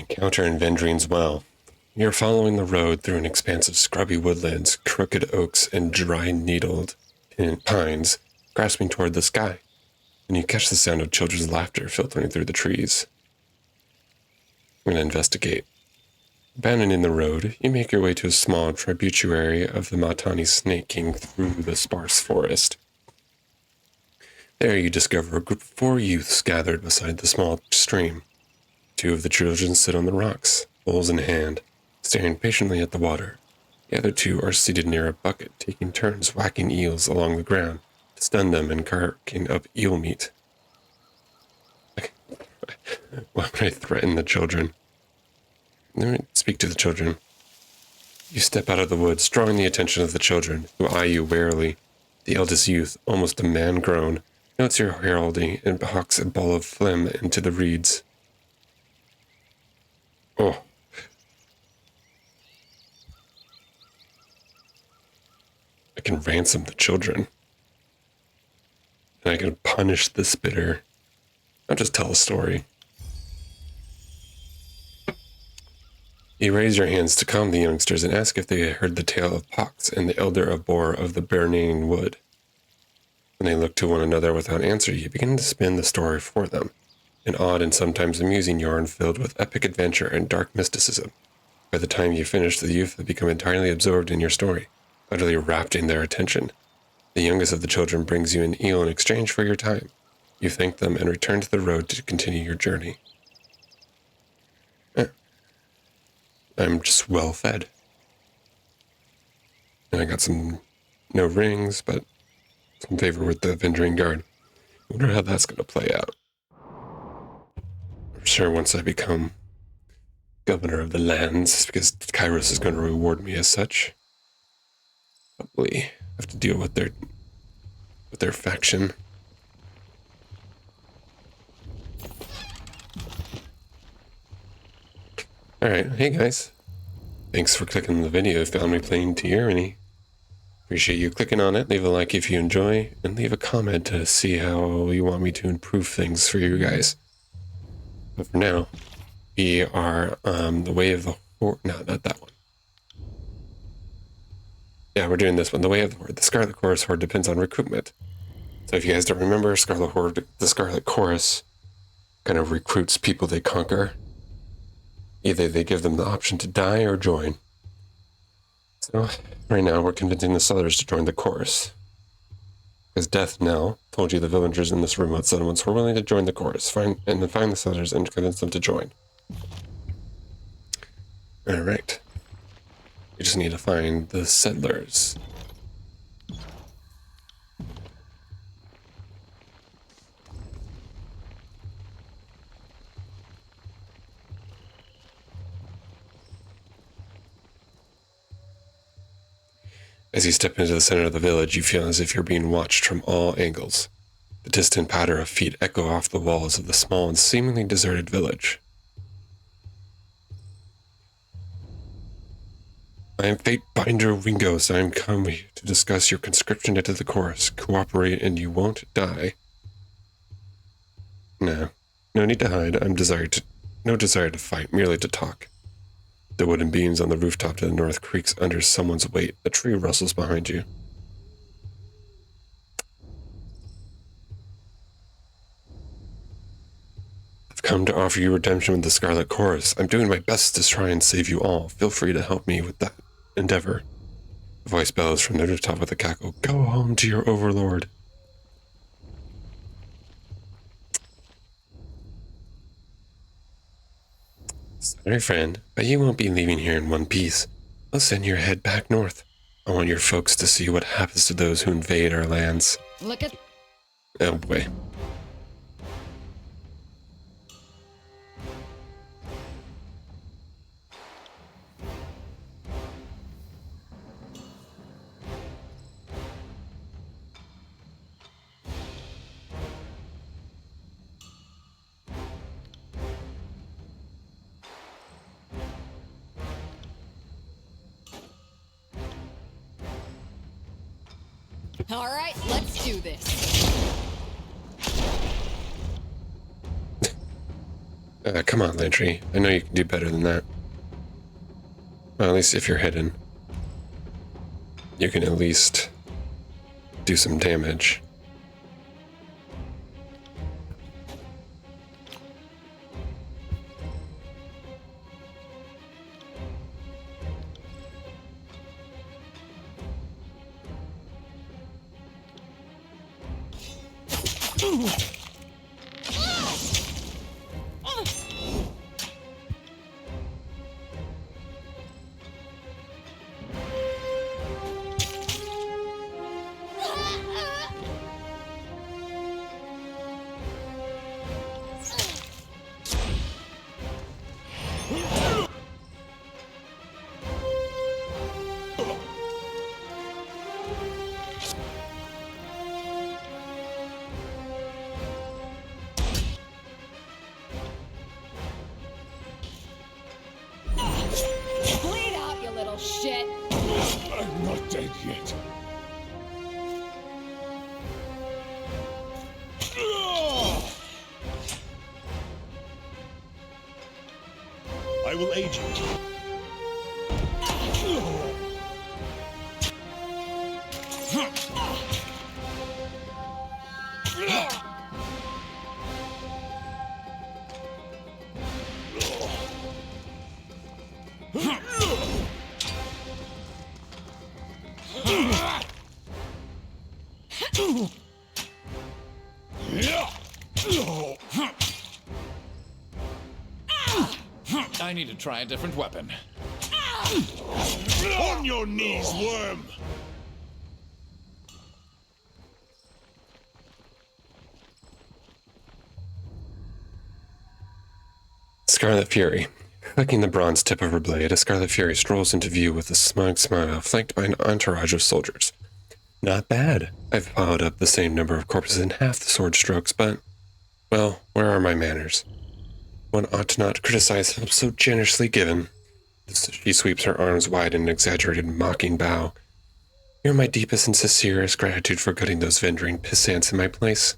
encounter in Vendrine's Well. You're following the road through an expanse of scrubby woodlands, crooked oaks, and dry-needled pines, grasping toward the sky, and you catch the sound of children's laughter filtering through the trees. I'm going to investigate. Abandoning the road, you make your way to a small tributary of the Matani snaking through the sparse forest. There you discover a group of 4 youths gathered beside the small stream. 2 of the children sit on the rocks, bowls in hand, staring patiently at the water. The other 2 are seated near a bucket, taking turns whacking eels along the ground to stun them and carving up eel meat. Why would I threaten the children? Let me speak to the children. You step out of the woods, drawing the attention of the children, who eye you warily. The eldest youth, almost a man grown, notes your heralding and hawks a ball of phlegm into the reeds. Oh. I can ransom the children. And I can punish the spitter. I'll just tell a story. You raise your hands to calm the youngsters and ask if they heard the tale of Pox and the elder Abor of the Burning Wood. When they look to one another without answer, you begin to spin the story for them, an odd and sometimes amusing yarn filled with epic adventure and dark mysticism. By the time you finish, the youth have become entirely absorbed in your story, utterly wrapped in their attention. The youngest of the children brings you an eel in exchange for your time. You thank them and return to the road to continue your journey. I'm just well fed. And I got no rings, but some favor with the Vendrine Guard. I wonder how that's going to play out. I'm sure once I become governor of the lands, because Kairos is going to reward me as such, probably have to deal with their faction. Alright, hey guys. Thanks for clicking the video. Found me playing Tyranny. Appreciate you clicking on it. Leave a like if you enjoy, and leave a comment to see how you want me to improve things for you guys. But for now, we are the Way of the Horde. No, not that one. Yeah, we're doing this one. The Way of the Horde. The Scarlet Chorus Horde depends on recruitment. So if you guys don't remember, the Scarlet Chorus kind of recruits people they conquer. Either they give them the option to die or join. So, right now we're convincing the settlers to join the chorus. Because Death Knell told you the villagers in this remote settlements were willing to join the chorus, find the settlers and convince them to join. Alright. We just need to find the settlers. As you step into the center of the village, you feel as if you're being watched from all angles. The distant patter of feet echo off the walls of the small and seemingly deserted village. I am Fatebinder Wingo, so I am coming to discuss your conscription into the chorus. Cooperate and you won't die. No need to hide. No desire to fight, merely to talk. The wooden beams on the rooftop to the north creaks under someone's weight. A tree rustles behind you. I've come to offer you redemption with the Scarlet Chorus. I'm doing my best to try and save you all. Feel free to help me with that endeavor. The voice bellows from the rooftop with a cackle. Go home to your Overlord. Sorry, friend, but you won't be leaving here in one piece. I'll send your head back north. I want your folks to see what happens to those who invade our lands. Look at... Oh boy. All right, let's do this. Come on, Lantry. I know you can do better than that. Well, at least if you're hidden, you can at least do some damage. Bleed out, you little shit. I'm not dead yet. I will aid you. I need to try a different weapon. On your knees, worm! Scarlet Fury. Clicking the bronze tip of her blade, a Scarlet Fury strolls into view with a smug smile, flanked by an entourage of soldiers. Not bad. I've piled up the same number of corpses in half the sword strokes, but, well, where are my manners? One ought not criticize help so generously given. She sweeps her arms wide in an exaggerated, mocking bow. You're my deepest and sincerest gratitude for putting those venturing pissants in my place.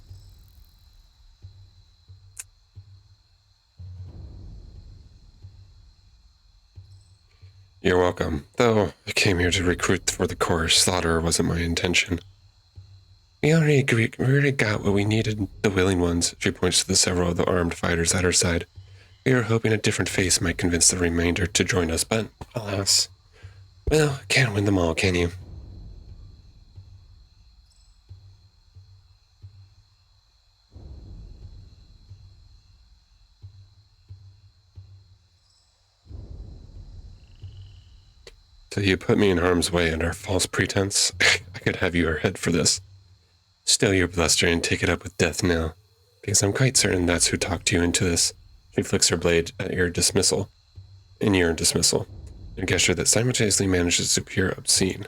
You're welcome, though I came here to recruit for the course. Slaughter wasn't my intention. We already got what we needed, the willing ones. She points to the several of the armed fighters at her side. We were hoping a different face might convince the remainder to join us, but alas. Well, can't win them all, can you? So you put me in harm's way under false pretense? I could have your head for this. Still your bluster and take it up with death now, because I'm quite certain that's who talked you into this. She flicks her blade at your dismissal, a gesture that simultaneously manages to appear obscene.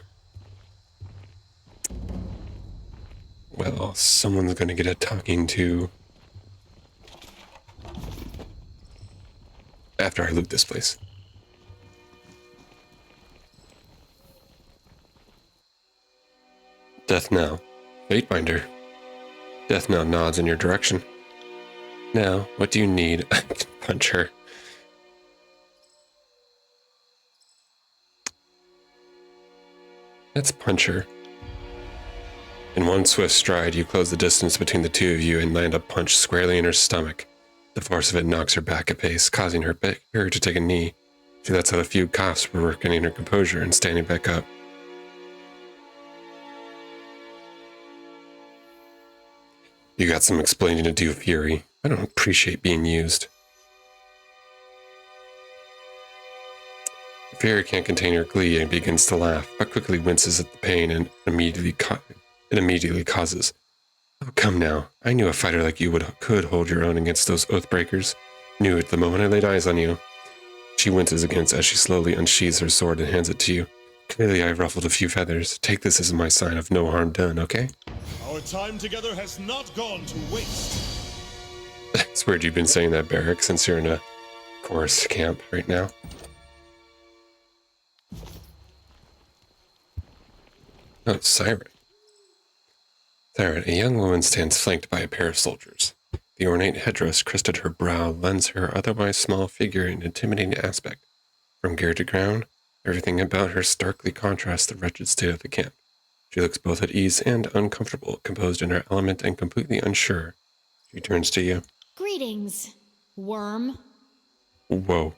Well, someone's going to get a talking to after I loot this place. Death now. Fatebinder. Death now nods in your direction. Now, what do you need? I can punch her. Let's punch her. In one swift stride, you close the distance between the two of you and land a punch squarely in her stomach. The force of it knocks her back a pace, causing her to take a knee. She lets out a few coughs before regaining her composure and standing back up. You got some explaining to do, Fury. I don't appreciate being used. Fury can't contain her glee and begins to laugh, but quickly winces at the pain and immediately causes. Oh, come now. I knew a fighter like you could hold your own against those Oathbreakers. Knew it the moment I laid eyes on you. She winces against as she slowly unsheathes her sword and hands it to you. Clearly I've ruffled a few feathers. Take this as my sign of no harm done, okay? Our time together has not gone to waste. It's weird you've been saying that, Barrack, since you're in a chorus camp right now. Oh, Siren. Siren, a young woman stands flanked by a pair of soldiers. The ornate headdress crested her brow lends her otherwise small figure an intimidating aspect. From gear to crown, everything about her starkly contrasts the wretched state of the camp. She looks both at ease and uncomfortable, composed in her element and completely unsure. She turns to you. Greetings, worm. Whoa.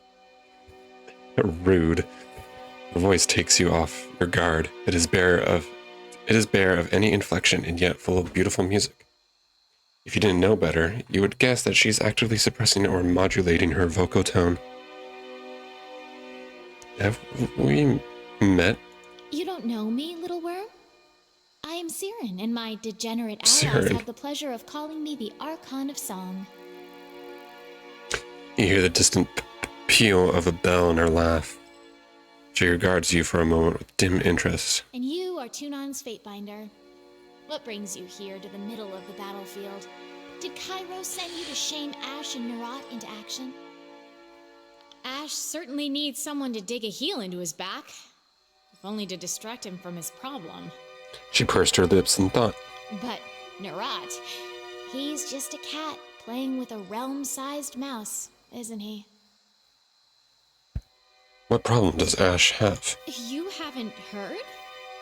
Rude. Her voice takes you off your guard. It is bare of any inflection and yet full of beautiful music. If you didn't know better, you would guess that she's actively suppressing or modulating her vocal tone. Have we met? You don't know me, little worm? I am Siren, and my degenerate allies Siren. have the pleasure of calling me the Archon of Song. You hear the distant peal of a bell in her laugh. She regards you for a moment with dim interest. And you are Tunon's Fatebinder. What brings you here to the middle of the battlefield? Did Cairo send you to shame Ash and Nerat into action? Ash certainly needs someone to dig a heel into his back, if only to distract him from his problem. She pursed her lips in thought. But Nerat, he's just a cat playing with a realm-sized mouse, isn't he? What problem does Ash have? You haven't heard?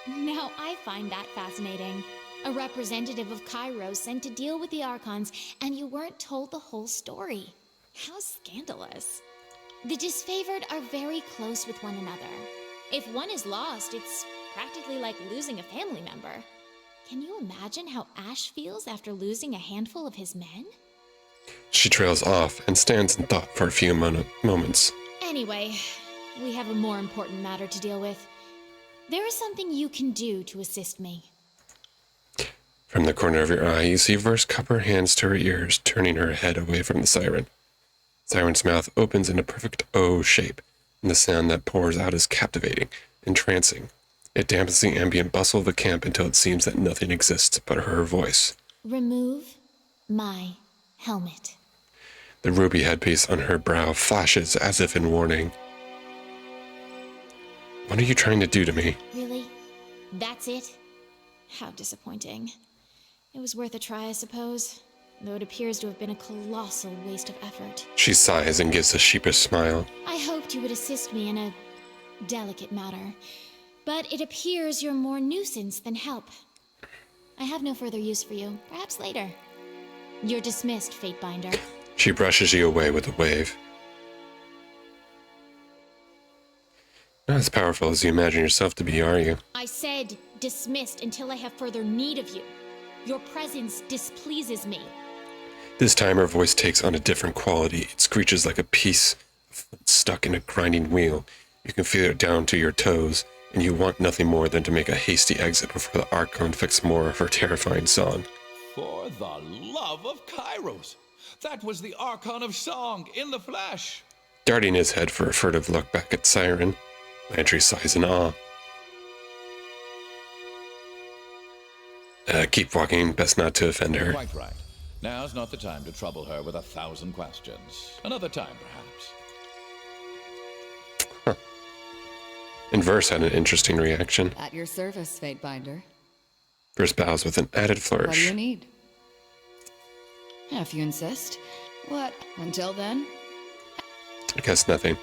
Now I find that fascinating. A representative of Cairo sent to deal with the Archons, and you weren't told the whole story. How scandalous. The disfavored are very close with one another. If one is lost, it's practically like losing a family member. Can you imagine how Ash feels after losing a handful of his men? She trails off and stands in thought for a few moments. Anyway, we have a more important matter to deal with. There is something you can do to assist me. From the corner of your eye, you see Verse cup her hands to her ears, turning her head away from the siren. Siren's mouth opens in a perfect O shape, and the sound that pours out is captivating, entrancing. It dampens the ambient bustle of the camp until it seems that nothing exists but her voice. Remove my helmet. The ruby headpiece on her brow flashes as if in warning. What are you trying to do to me? Really? That's it? How disappointing. It was worth a try, I suppose, though it appears to have been a colossal waste of effort. She sighs and gives a sheepish smile. I hoped you would assist me in a delicate matter, but it appears you're more nuisance than help. I have no further use for you. Perhaps later. You're dismissed, Fatebinder. She brushes you away with a wave. Not as powerful as you imagine yourself to be, are you? I said dismissed until I have further need of you. Your presence displeases me. This time her voice takes on a different quality. It screeches like a piece of flint stuck in a grinding wheel. You can feel it down to your toes, and you want nothing more than to make a hasty exit before the Archon inflicts more of her terrifying song. For the love of Kairos! That was the Archon of Song in the flesh! Darting his head for a furtive look back at Siren, Landry sighs in awe. Keep walking, best not to offend her. Quite right. Now's not the time to trouble her with 1,000 questions. Another time, perhaps. And Verse had an interesting reaction. At your service, Fatebinder. Verse bows with an added What do flourish. you need? If you insist. What? Until then? I guess nothing.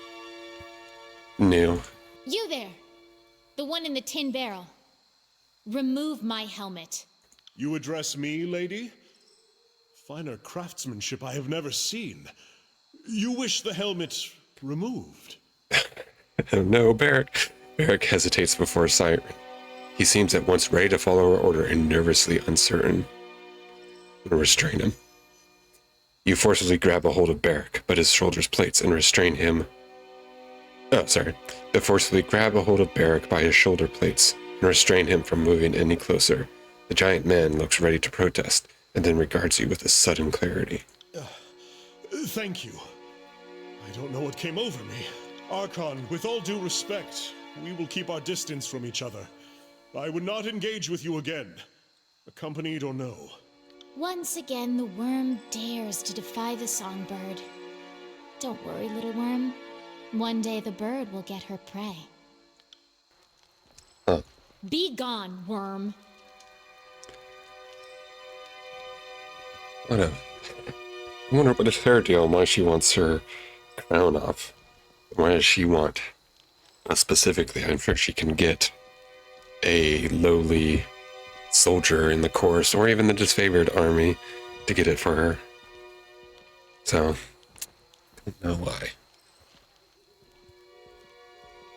New. You there! The one in the tin barrel. Remove my helmet. You address me, lady? Finer craftsmanship I have never seen. You wish the helmet removed? Oh no, Barrick. Barrick hesitates before Siren. He seems at once ready to follow her order and nervously uncertain. I'm gonna restrain him. You forcibly grab a hold of Barrick, but his shoulders plates and restrain him. But forcibly grab a hold of Barrick by his shoulder plates and restrain him from moving any closer. The giant man looks ready to protest, and then regards you with a sudden clarity. Thank you. I don't know what came over me. Archon, with all due respect, we will keep our distance from each other. I would not engage with you again, accompanied or no. Once again, the worm dares to defy the songbird. Don't worry, little worm. One day the bird will get her prey. Huh. Be gone, worm. What a I wonder what is her deal and why she wants her crown off. Why does she want, specifically, I'm sure she can get a lowly soldier in the course or even the disfavored army to get it for her. So, don't know why.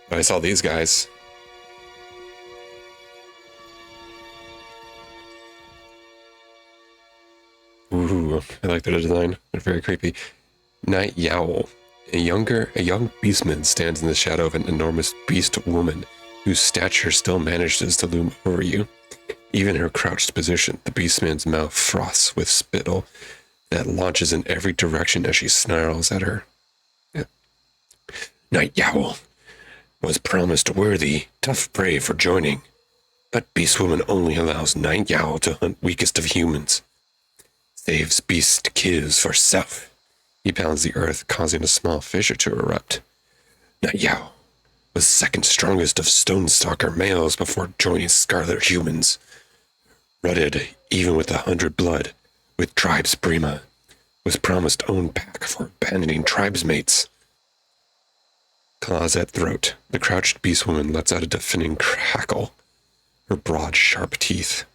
But I saw these guys. Ooh, I like their design. They're very creepy. Night Yowl. A young beastman stands in the shadow of an enormous beast woman whose stature still manages to loom over you. Even her crouched position, the beastman's mouth froths with spittle that launches in every direction as she snarls at her. Night Yowl was promised worthy, tough prey for joining, but Beastwoman only allows Night Yowl to hunt weakest of humans. Saves beast kills for self. He pounds the earth, causing a small fissure to erupt. Night Yowl was second strongest of Stonestalker males before joining Scarlet humans. Rutted, even with 100 blood, with tribes Prima, was promised own pack for abandoning tribesmates. Claws at throat, the crouched beastwoman lets out a deafening crackle. Her broad, sharp teeth.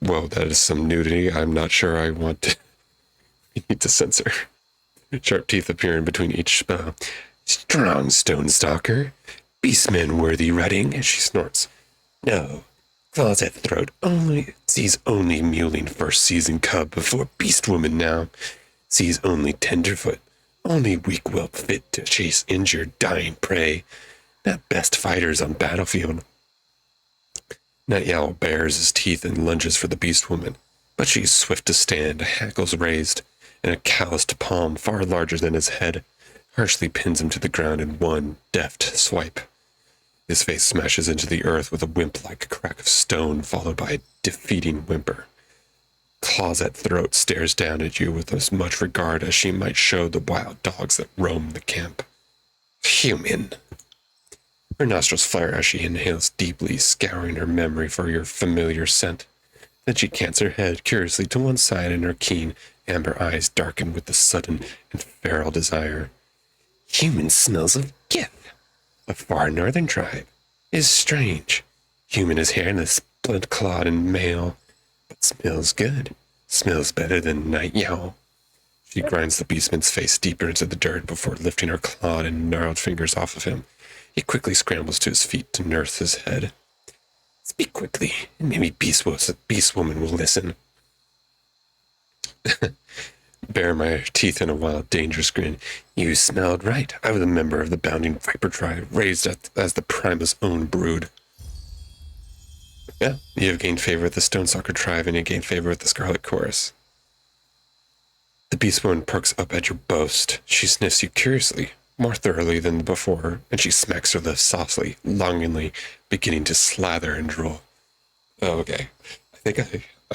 Whoa, that is some nudity. I'm not sure I want to... We need to censor. Sharp teeth appearing between each spell. Strong Stonestalker. Beastman worthy rutting, as she snorts. No. Claws at throat sees only mewling first season cub before Beastwoman now. Sees only tenderfoot. Only weak whelp fit to chase injured, dying prey. Not best fighters on battlefield. Night Owl bares his teeth and lunges for the beastwoman, but she's swift to stand, hackles raised, and a calloused palm far larger than his head harshly pins him to the ground in one deft swipe. His face smashes into the earth with a wimp-like crack of stone, followed by a defeating whimper. Claws at throat stares down at you with as much regard as she might show the wild dogs that roam the camp. Human. Her nostrils flare as she inhales deeply, scouring her memory for your familiar scent. Then she cants her head curiously to one side, and her keen, amber eyes darken with the sudden and feral desire. Human smells of kith. A far northern tribe. Is strange. Human is hairless, blunt-clawed and male, but smells good. Smells better than Night Owl. She grinds the beastman's face deeper into the dirt before lifting her clawed and gnarled fingers off of him. He quickly scrambles to his feet to nurse his head. Speak quickly, and maybe Beastwoman will listen. Bare my teeth in a wild, dangerous grin. You smelled right. I was a member of the bounding viper tribe, raised as the Prima's own brood. Yeah, you have gained favor with the Stonestalker tribe, and you gained favor with the Scarlet Chorus. The Beastwoman perks up at your boast. She sniffs you curiously, more thoroughly than before, and she smacks her lips softly, longingly, beginning to slather and drool. Oh, okay. I think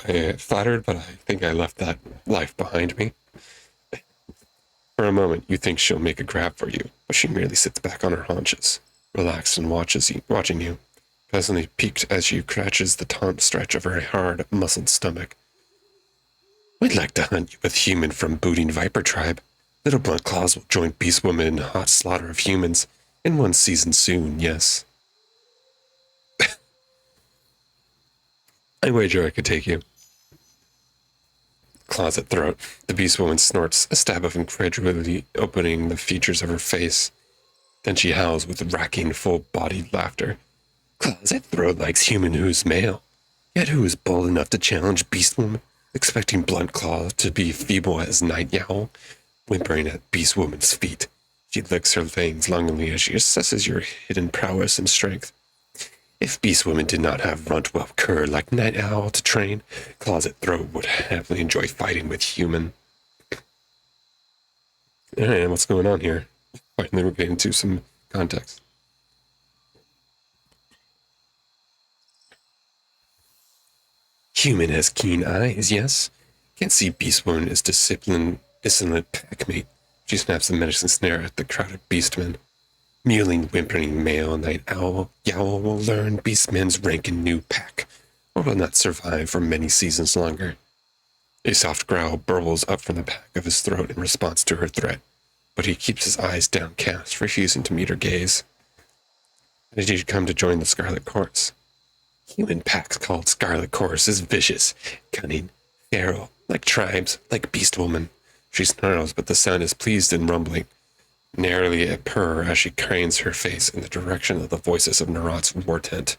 I flattered, but I think I left that life behind me. For a moment, you think she'll make a grab for you, but she merely sits back on her haunches, relaxed and watching you, pleasantly piqued as she crouches the taut stretch of her hard, muscled stomach. We'd like to hunt you with human from booting viper tribe. Little Blunt Claws will join Beastwoman in hot slaughter of humans in one season soon, yes. I wager I could take you. Claws at throat. The Beastwoman snorts, a stab of incredulity opening the features of her face. Then she howls with racking, full-bodied laughter. Claws at throat likes human who's male. Yet who is bold enough to challenge Beastwoman, expecting Blunt Claw to be feeble as Night Owl, whimpering at Beastwoman's feet. She licks her fangs longingly as she assesses your hidden prowess and strength. If Beastwoman did not have Runtwell cur like Night Owl to train, Claws at Throat would happily enjoy fighting with human. Alright, what's going on here? Finally, we're getting into some context. Human has keen eyes, yes? Can't see Beastwoman as disciplined packmate. She snaps the menacing snare at the crowded beastmen. Mewling, whimpering male Night Owl, Yowl will learn Beastman's rank in new pack, or will not survive for many seasons longer. A soft growl burbles up from the back of his throat in response to her threat, but he keeps his eyes downcast, refusing to meet her gaze. Did you come to join the Scarlet Chorus? Human packs called Scarlet Chorus is vicious, cunning, feral, like tribes, like beast woman. She snarls, but the sound is pleased and rumbling, narrowly a purr as she cranes her face in the direction of the voices of Narot's war tent.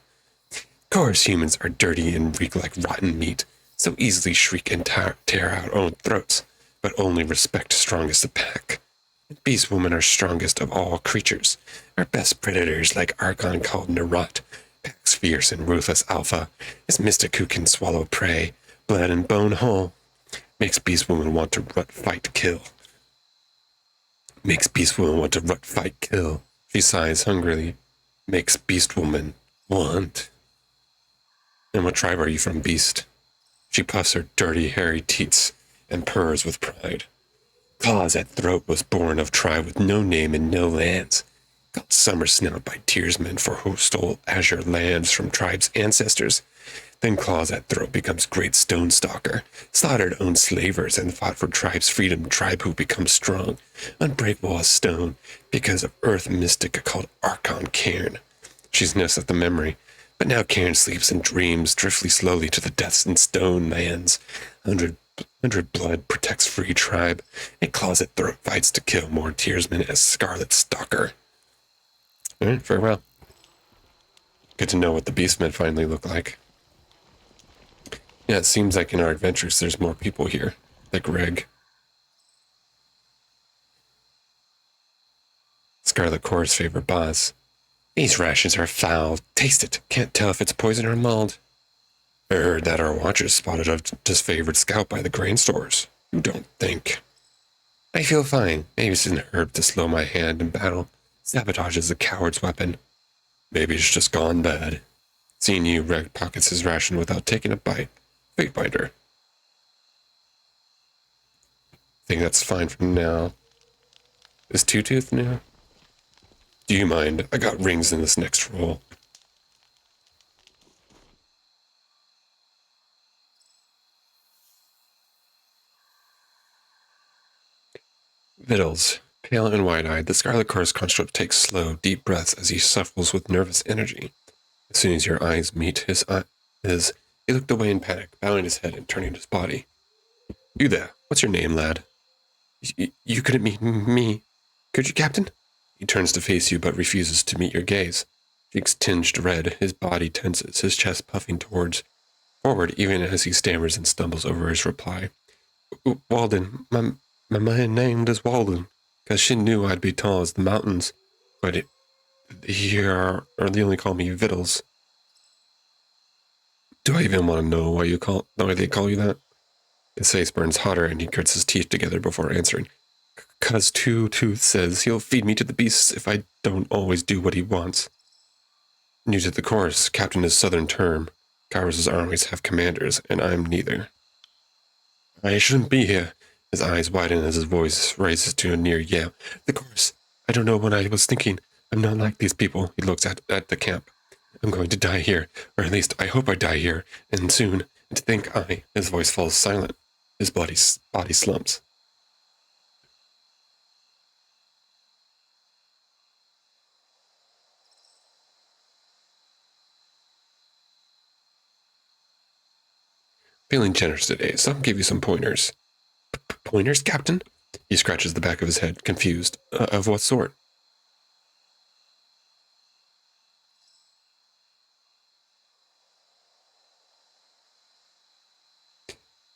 Chorus humans are dirty and reek like rotten meat, so easily shriek and tear out own throats, but only respect strongest of pack. Beast women are strongest of all creatures, our best predators like Archon called Narot, pack's fierce and ruthless alpha, is mystic who can swallow prey, blood and bone whole. Makes beast woman want to rut, fight, kill. Makes beast woman want to rut, fight, kill. She sighs hungrily. Makes beast woman want. And what tribe are you from, beast? She puffs her dirty, hairy teats and purrs with pride. Claws at throat was born of tribe with no name and no lands. Called Summer Snout by Tearsmen for who stole azure lands from tribe's ancestors. Then Claws at throat becomes Great Stone Stalker, slaughtered own slavers and fought for tribe's freedom, tribe who becomes strong, unbreakable as stone, because of earth mystic called Archon Cairn. She sniffs at the memory, but now Cairn sleeps and dreams, driftly slowly to the deaths in stone lands. Hundred blood protects free tribe, and Claws at throat fights to kill more Tearsmen as Scarlet Stalker. Alright, farewell. Good to know what the Beastmen finally look like. Yeah, it seems like in our adventures there's more people here, like Reg. Scarlet Core's favorite boss. These rations are foul. Taste it. Can't tell if it's poison or mold. I heard that our watchers spotted a disfavored scout by the grain stores. You don't think. I feel fine. Maybe it's an herb to slow my hand in battle. Sabotage is a coward's weapon. Maybe it's just gone bad. Seeing you, Reg pockets his ration without taking a bite. Fatebinder. Think that's fine for now. Is Two-Tooth new? Do you mind? I got rings in this next roll. Vittles. Pale and wide-eyed, the Scarlet Core's construct takes slow, deep breaths as he shuffles with nervous energy. As soon as your eyes meet his, he looked away in panic, bowing his head and turning his body. You there. What's your name, lad? You couldn't meet me. Could you, Captain? He turns to face you, but refuses to meet your gaze. Cheeks tinged red, his body tenses, his chest puffing forward even as he stammers and stumbles over his reply. Walden. My name is Walden, because she knew I'd be tall as the mountains, but here they only call me Vittles. Do I even want to know why they call you that? His face burns hotter and he grits his teeth together before answering. 'Cause Two-Tooth says he'll feed me to the beasts if I don't always do what he wants. New to the course, Captain is Southern term. Kairos' armies have commanders, and I'm neither. I shouldn't be here. His eyes widen as his voice rises to a near yell. The course. I don't know what I was thinking. I'm not like these people. He looks at the camp. I'm going to die here, or at least I hope I die here, and soon. And to think his voice falls silent. His body slumps. Feeling generous today, so I'll give you some pointers. Pointers, Captain? He scratches the back of his head, confused. Of what sort?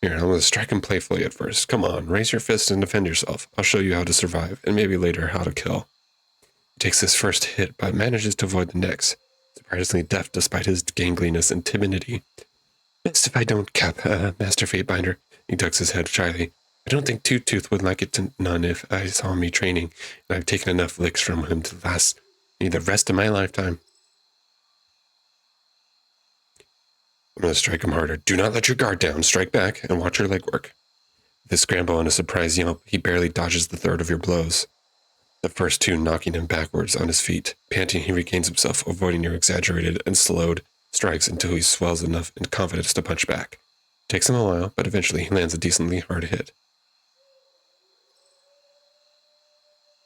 Here, I'm going to strike him playfully at first. Come on, raise your fist and defend yourself. I'll show you how to survive, and maybe later how to kill. He takes his first hit, but manages to avoid the next, surprisingly deft despite his gangliness and timidity. Best if I don't, Master Fatebinder. He ducks his head shyly. I don't think Two-Tooth would like it to none if I saw me training, and I've taken enough licks from him to last me the rest of my lifetime. I'm going to strike him harder. Do not let your guard down. Strike back and watch your legwork. With a scramble and a surprised yelp, he barely dodges the third of your blows. The first two knocking him backwards on his feet. Panting, he regains himself, avoiding your exaggerated and slowed strikes until he swells enough in confidence to punch back. Takes him a while, but eventually he lands a decently hard hit.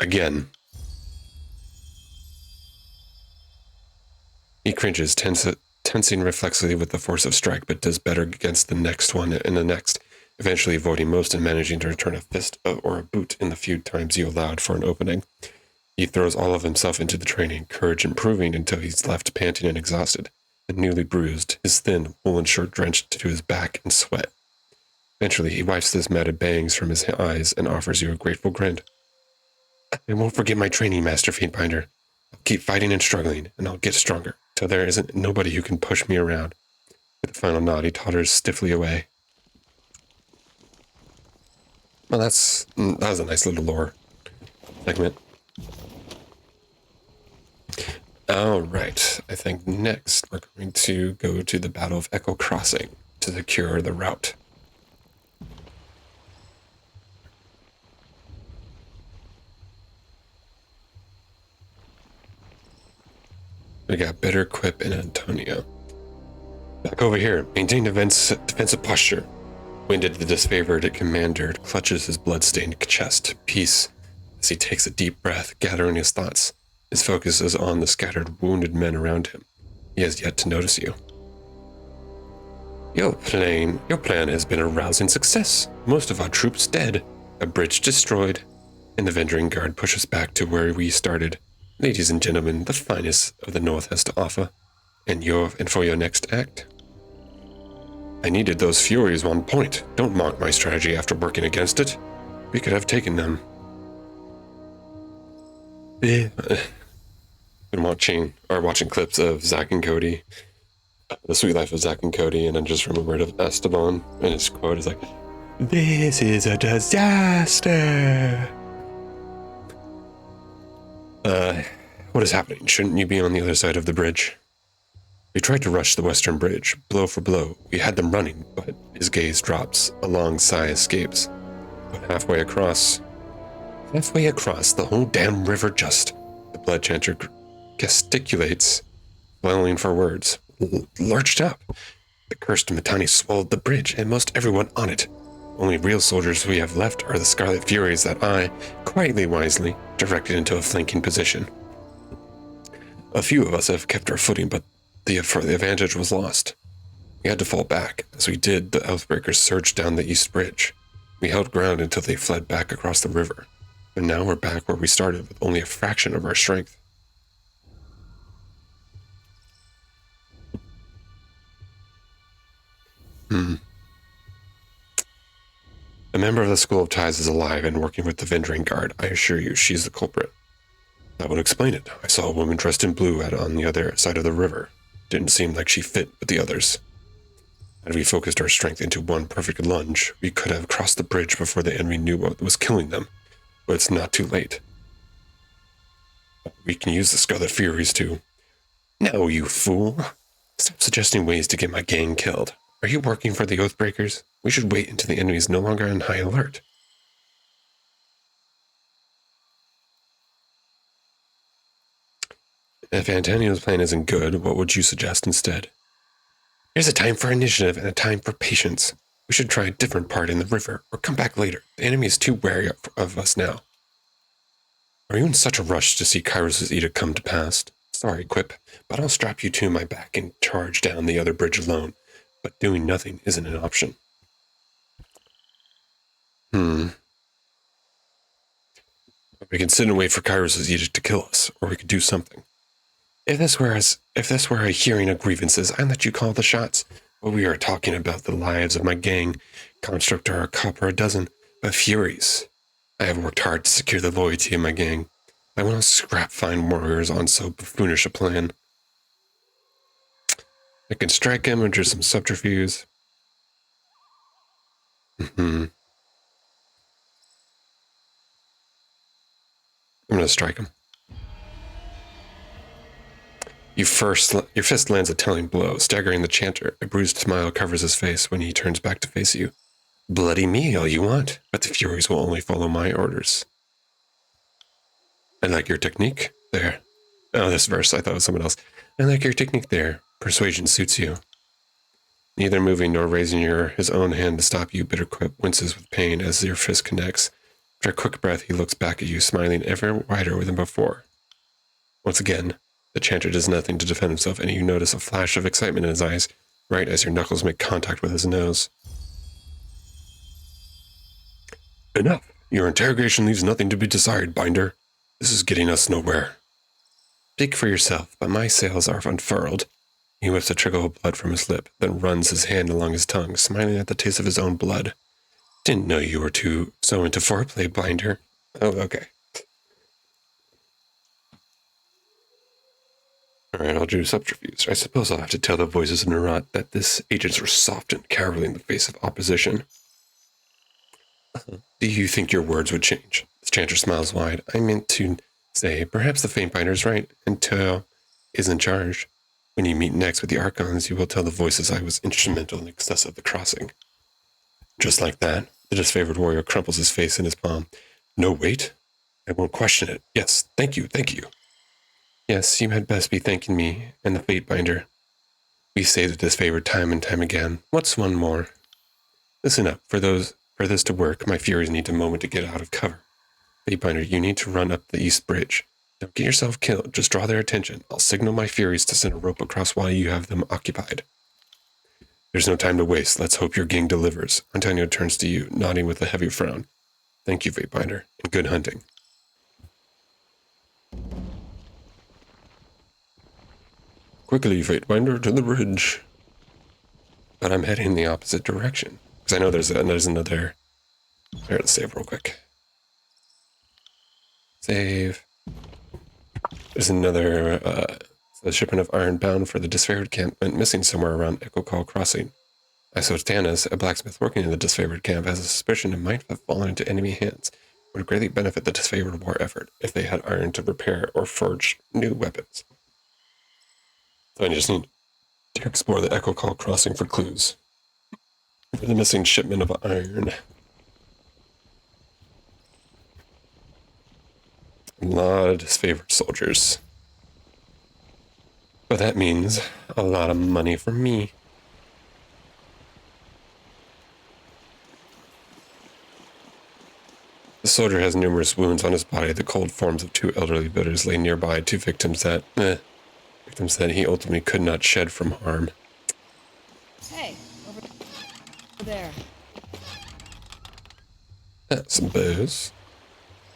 Again. He cringes, tensing reflexively with the force of strike, but does better against the next one and the next, eventually avoiding most and managing to return a fist or a boot in the few times you allowed for an opening. He throws all of himself into the training, courage improving until he's left panting and exhausted, and newly bruised, his thin woolen shirt drenched to his back in sweat. Eventually, he wipes his matted bangs from his eyes and offers you a grateful grin. I won't forget my training, Master Fatebinder. I'll keep fighting and struggling, and I'll get stronger, till there isn't nobody who can push me around. With a final nod, he totters stiffly away. Well, that was a nice little lore segment. Alright, I think next we're going to go to the Battle of Echo Crossing to secure the route. We got Bitter, Quip, and Antonio. Back over here, maintain defensive posture. Winded, the disfavored commander clutches his blood-stained chest, peace, as he takes a deep breath, gathering his thoughts. His focus is on the scattered, wounded men around him. He has yet to notice you. Your plan has been a rousing success. Most of our troops dead, a bridge destroyed, and the Vendering Guard pushes back to where we started. Ladies and gentlemen, the finest of the North has to offer, and for your next act. I needed those Furies on point. Don't mock my strategy after working against it. We could have taken them. Been watching clips of Zack and Cody, The Sweet Life of Zack and Cody, and I just remembered of Esteban, and his quote is like, "This is a disaster." What is happening? Shouldn't you be on the other side of the bridge? We tried to rush the western bridge, blow for blow. We had them running, but his gaze drops, a long sigh escapes. But halfway across, the whole damn river the blood chanter gesticulates, flailing for words, lurched up. The cursed Mittani swallowed the bridge, and most everyone on it. Only real soldiers we have left are the Scarlet Furies that I, quietly wisely, directed into a flanking position. A few of us have kept our footing, but the advantage was lost. We had to fall back. As we did, the Oathbreakers surged down the east bridge. We held ground until they fled back across the river. And now we're back where we started with only a fraction of our strength. A member of the School of Ties is alive and working with the Vendering Guard. I assure you, she's the culprit. That would explain it. I saw a woman dressed in blue on the other side of the river. Didn't seem like she fit with the others. Had we focused our strength into one perfect lunge, we could have crossed the bridge before the enemy knew what was killing them. But it's not too late. We can use the Scarlet Furies to... No, you fool! Stop suggesting ways to get my gang killed. Are you working for the Oathbreakers? We should wait until the enemy is no longer on high alert. If Antonio's plan isn't good, what would you suggest instead? There's a time for initiative and a time for patience. We should try a different part in the river, or come back later. The enemy is too wary of us now. Are you in such a rush to see Kairos' edict come to pass? Sorry, Quip, but I'll strap you to my back and charge down the other bridge alone. But doing nothing isn't an option. We can sit and wait for Kairos' edict to kill us, or we could do something. If this were a hearing of grievances, I'd let you call the shots. But we are talking about the lives of my gang. Construct are a copper a dozen, but Furies. I have worked hard to secure the loyalty of my gang. I will not scrap fine warriors on so buffoonish a plan. I can strike him under some subterfuge. I'm gonna strike him. Your fist lands a telling blow, staggering the chanter. A bruised smile covers his face when he turns back to face you. Bloody me all you want, but the Furies will only follow my orders. I like your technique there. Oh, this verse, I thought it was someone else. I like your technique there. Persuasion suits you. Neither moving nor raising his own hand to stop you, Bitterquip winces with pain as your fist connects. After a quick breath, he looks back at you, smiling ever wider than before. Once again, the chanter does nothing to defend himself, and you notice a flash of excitement in his eyes, right as your knuckles make contact with his nose. Enough! Your interrogation leaves nothing to be desired, Binder. This is getting us nowhere. Speak for yourself, but my sails are unfurled. He whips a trickle of blood from his lip, then runs his hand along his tongue, smiling at the taste of his own blood. Didn't know you were so into foreplay, Binder. Oh, okay. Alright, I'll do subterfuge. I suppose I'll have to tell the voices in Nerat that this agents are soft and cowardly in the face of opposition. Do you think your words would change? The chanter smiles wide. I meant to say, perhaps the Fatebinder right, until is in charge. When you meet next with the Archons, you will tell the voices I was instrumental in the success of the crossing. Just like that, the disfavored warrior crumples his face in his palm. No, wait. I won't question it. Yes, thank you, thank you. Yes, you had best be thanking me and the Fatebinder. We say the disfavored time and time again. What's one more? Listen up. For this to work, my Furies need a moment to get out of cover. Fatebinder, you need to run up the East Bridge. Don't get yourself killed. Just draw their attention. I'll signal my Furies to send a rope across while you have them occupied. There's no time to waste. Let's hope your gang delivers. Antonio turns to you, nodding with a heavy frown. Thank you, Fatebinder, and good hunting. Quickly, Fatebinder, to the bridge. But I'm heading in the opposite direction. Because I know there's another... Here, let's save real quick. Save. There's another... the shipment of iron bound for the disfavored camp went missing somewhere around Echo Call Crossing. Isotanis, a blacksmith working in the disfavored camp, has a suspicion it might have fallen into enemy hands. It would greatly benefit the disfavored war effort if they had iron to repair or forge new weapons. So I just need to explore the Echo Call Crossing for clues. For the missing shipment of iron. A lot of disfavored soldiers. But that means a lot of money for me. The soldier has numerous wounds on his body. The cold forms of two elderly bidders lay nearby, two victims that he ultimately could not shed from harm. Hey, over there. That's some booze.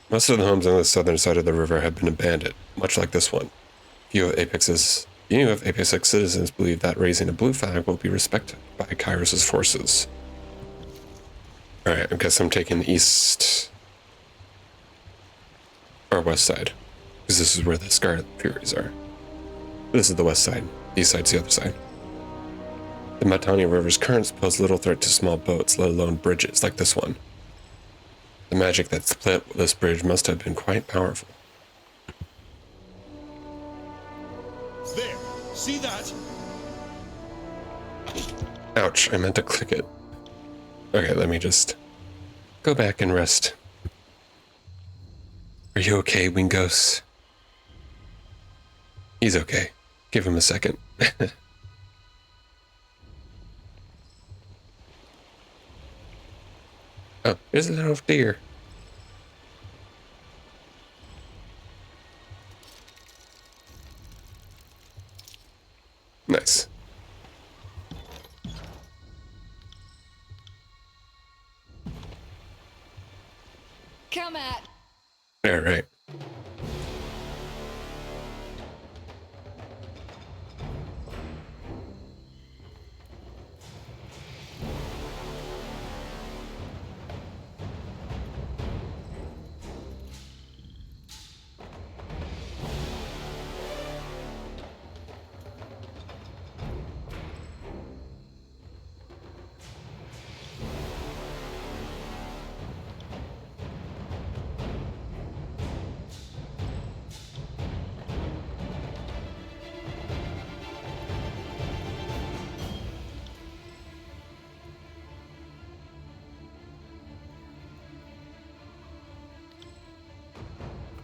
Most of the homes on the southern side of the river have been abandoned, much like this one. Few of Apex's citizens believe that raising a blue flag will be respected by Kairos' forces. Alright, I guess I'm taking the east... or west side. Because this is where the Scarlet Furies are. This is the west side. The east side's the other side. The Matani River's currents pose little threat to small boats, let alone bridges like this one. The magic that split this bridge must have been quite powerful. There! See that? Ouch, I meant to click it. Okay, let me just go back and rest. Are you okay, Wingos? He's okay. Give him a second. Oh, there's a little deer. Nice. Come at. All right.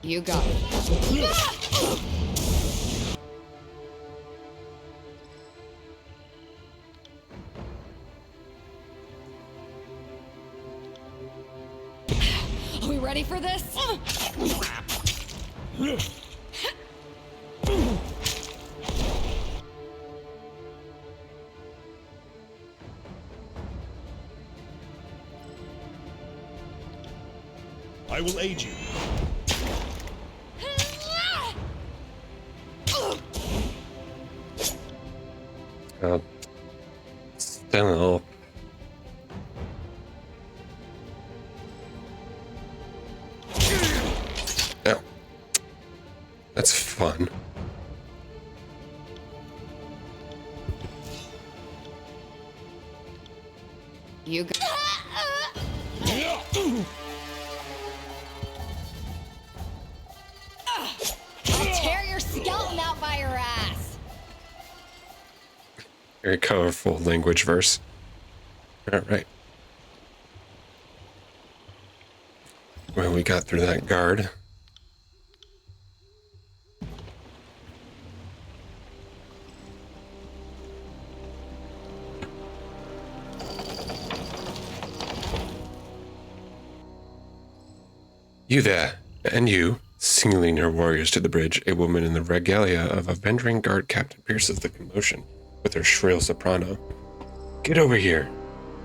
You got it. Are we ready for this? I will aid you. Still. Oh. That's fun. You got. I'll tear your skeleton out by your ass. Very colorful language verse. All right. Well, we got through that guard. You there, and you, signaling her warriors to the bridge, a woman in the regalia of a Vendering guard captain pierces the commotion with her shrill soprano. Get over here.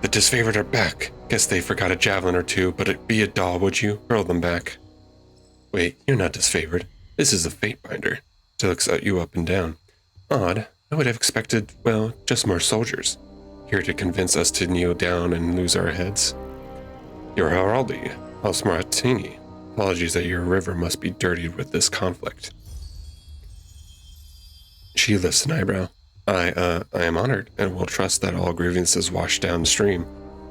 The disfavored are back. Guess they forgot a javelin or two, but it be a doll, would you? Hurl them back. Wait, you're not disfavored. This is a Fatebinder. She looks at you up and down. Odd. I would have expected, well, just more soldiers. Here to convince us to kneel down and lose our heads. You're Haraldi, House Maratini. Apologies that your river must be dirtied with this conflict. She lifts an eyebrow. I am honored, and will trust that all grievances wash downstream.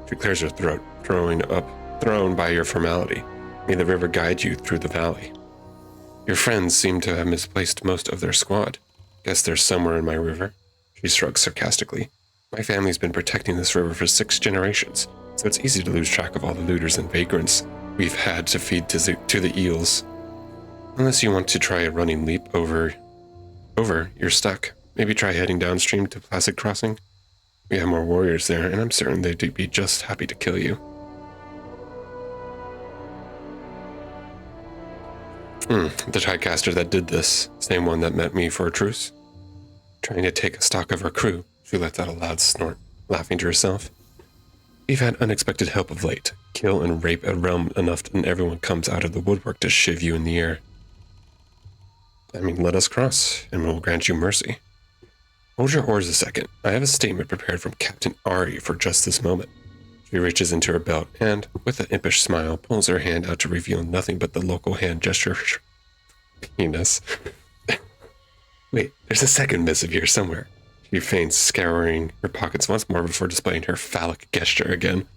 She clears her throat, thrown by your formality. May the river guide you through the valley. Your friends seem to have misplaced most of their squad. Guess they're somewhere in my river. She shrugs sarcastically. My family's been protecting this river for 6 generations, so it's easy to lose track of all the looters and vagrants we've had to feed to the eels. Unless you want to try a running leap over, you're stuck. Maybe try heading downstream to Placid Crossing. We have more warriors there, and I'm certain they'd be just happy to kill you. The Tricaster that did this, same one that met me for a truce. Trying to take a stock of our crew, she lets out a loud snort, laughing to herself. We've had unexpected help of late. Kill and rape a realm enough and everyone comes out of the woodwork to shiv you in the air. I mean, let us cross, and we'll grant you mercy. Hold your oars a second. I have a statement prepared from Captain Ari for just this moment. She reaches into her belt and, with an impish smile, pulls her hand out to reveal nothing but the local hand gesture. Penis. Wait, there's a second missive here somewhere. She feigns scouring her pockets once more before displaying her phallic gesture again.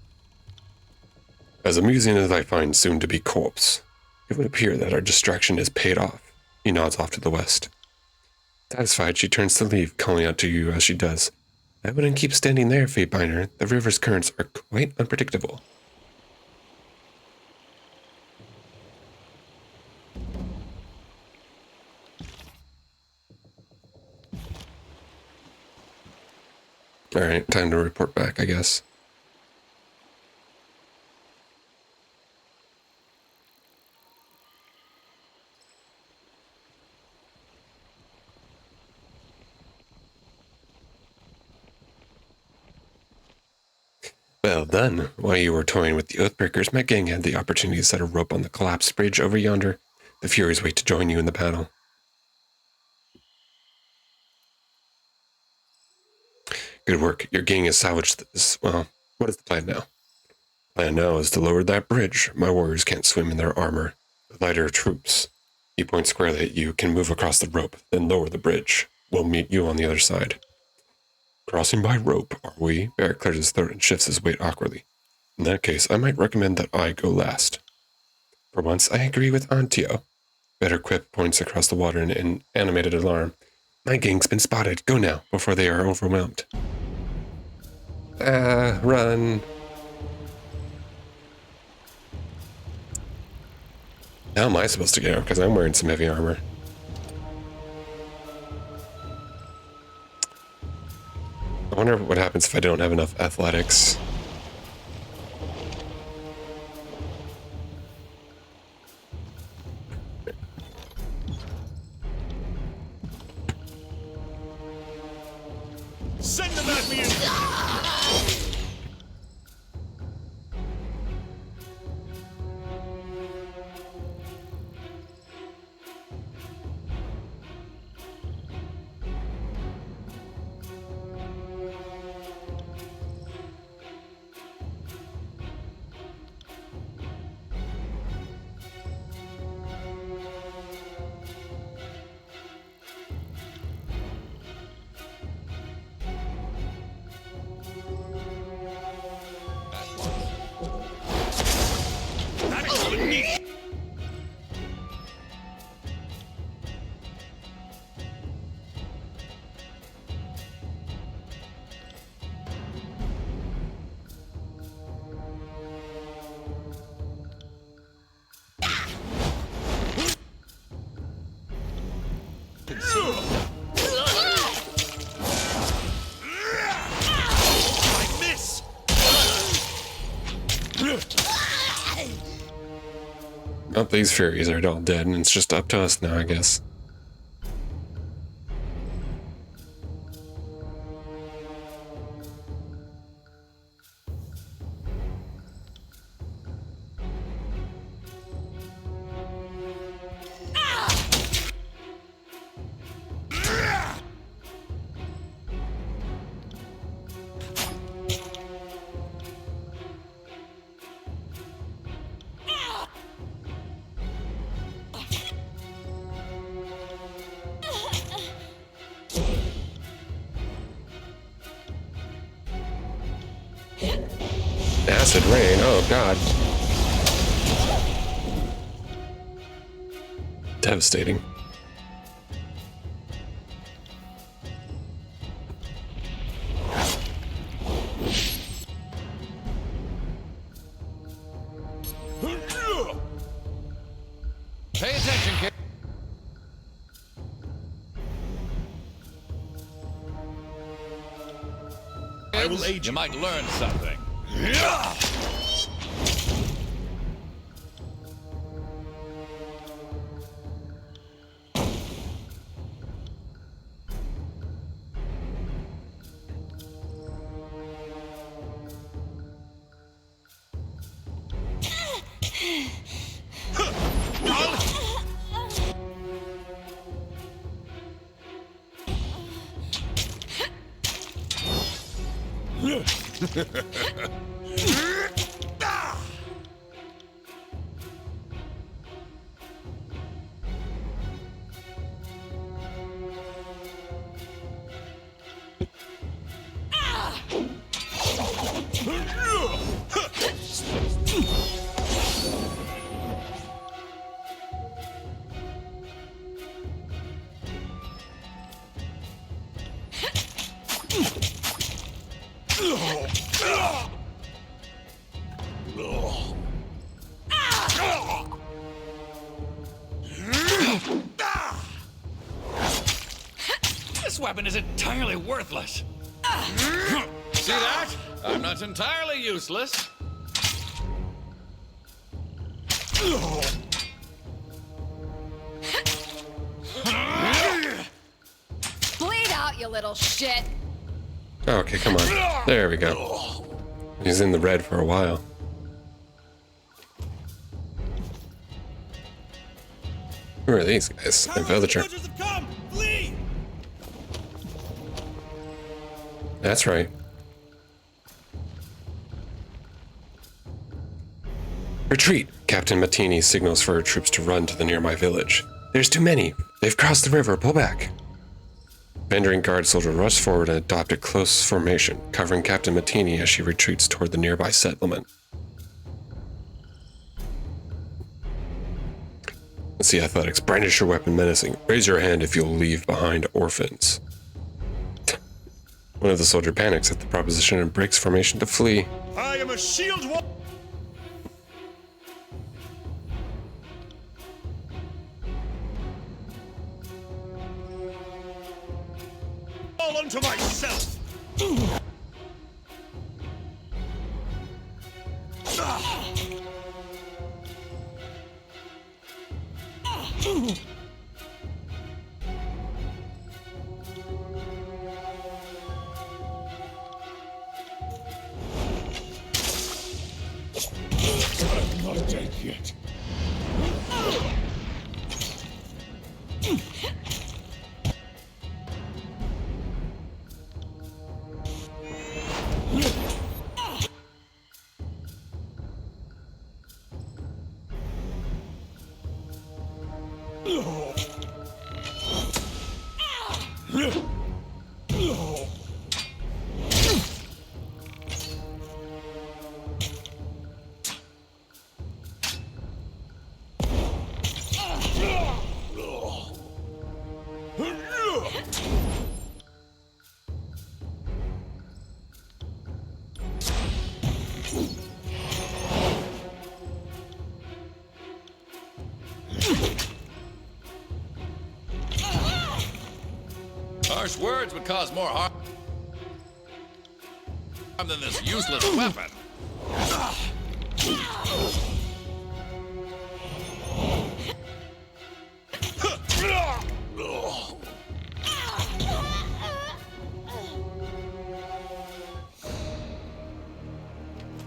As amusing as I find soon-to-be corpse, it would appear that our distraction is paid off. He nods off to the west. Satisfied, she turns to leave, calling out to you as she does. I wouldn't keep standing there, Fatebinder. The river's currents are quite unpredictable. Alright, time to report back, I guess. Well done. While you were toying with the Oathbreakers, my gang had the opportunity to set a rope on the collapsed bridge over yonder. The Furies wait to join you in the battle. Good work. Your gang has salvaged this. Well, what is the plan now? The plan now is to lower that bridge. My warriors can't swim in their armor. The lighter troops, he points squarely at you, can move across the rope, then lower the bridge. We'll meet you on the other side. Crossing by rope, are we? Barrett clears his throat and shifts his weight awkwardly. In that case, I might recommend that I go last. For once, I agree with Antio. Better Quip points across the water in animated alarm. My gang's been spotted. Go now, before they are overwhelmed. Run. How am I supposed to go? Because I'm wearing some heavy armor. I wonder what happens if I don't have enough athletics. at me! Oh, these fairies are all dead, and it's just up to us now, I guess. Acid rain, oh god. Devastating. Pay attention, kid. I will aid You you. might learn something. This weapon is entirely worthless. See that? I'm not entirely useless. Bleed out, you little shit. Okay, come on. There we go. He's in the red for a while. Who are these guys? Villager. That's right. Retreat! Captain Matini signals for her troops to run to the nearby village. There's too many. They've crossed the river. Pull back. Vandering guard soldier rush forward and adopt a close formation, covering Captain Matini as she retreats toward the nearby settlement. Let's see athletics. Brandish your weapon menacing. Raise your hand if you'll leave behind orphans. One of the soldier panics at the proposition and breaks formation to flee. I am a shield wall. All unto myself. I'm not dead yet. Harsh words would cause more harm than this useless weapon.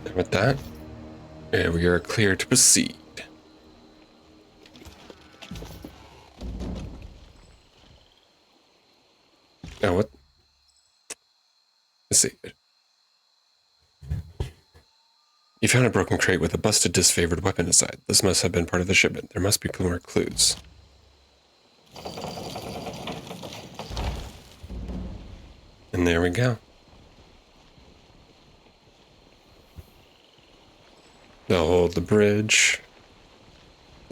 And with that, we are clear to proceed. Now what? Let's see. You found a broken crate with a busted, disfavored weapon inside. This must have been part of the shipment. There must be more clues. And there we go. They'll hold the bridge.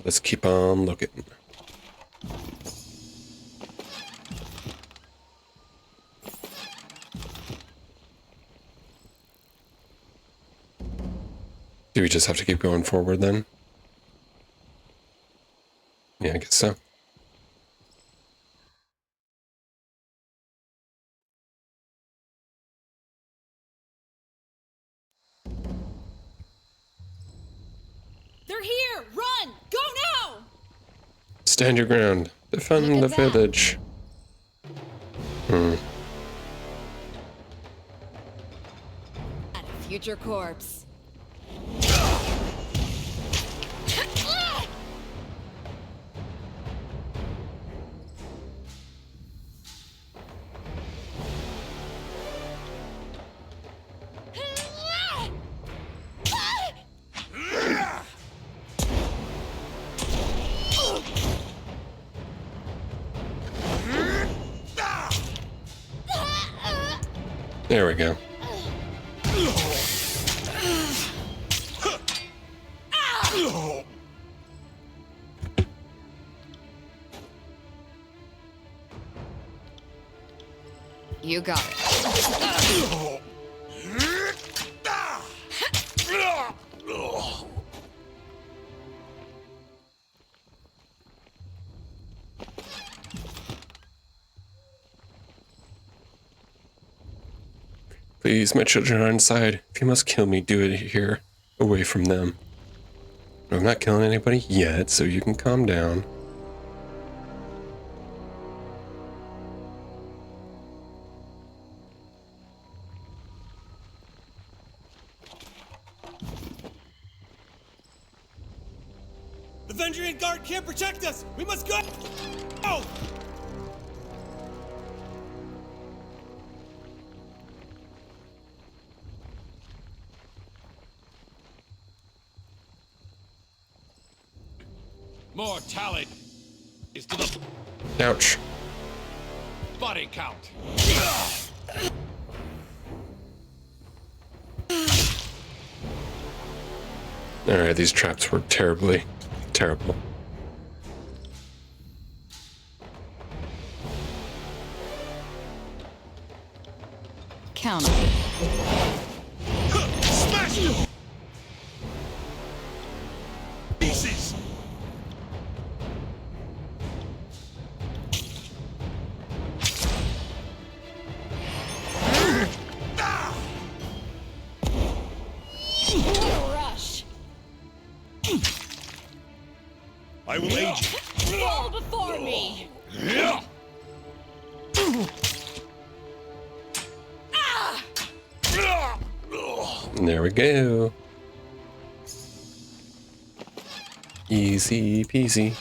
Let's keep on looking. Do we just have to keep going forward then? Yeah, I guess so. They're here! Run! Go now! Stand your ground. Defend the Look at that. village. At a future corpse. There we go. You got it. Please, my children are inside. If you must kill me, do it here, away from them. I'm not killing anybody yet, so you can calm down. The Vendrian guard can't protect us! We must go! Oh! More talent is to the Ouch. body count. Alright, these traps were terrible. Count 'em. Smash you! Pieces! Rush! I will aid you. Fall before me! And there we go. Easy peasy.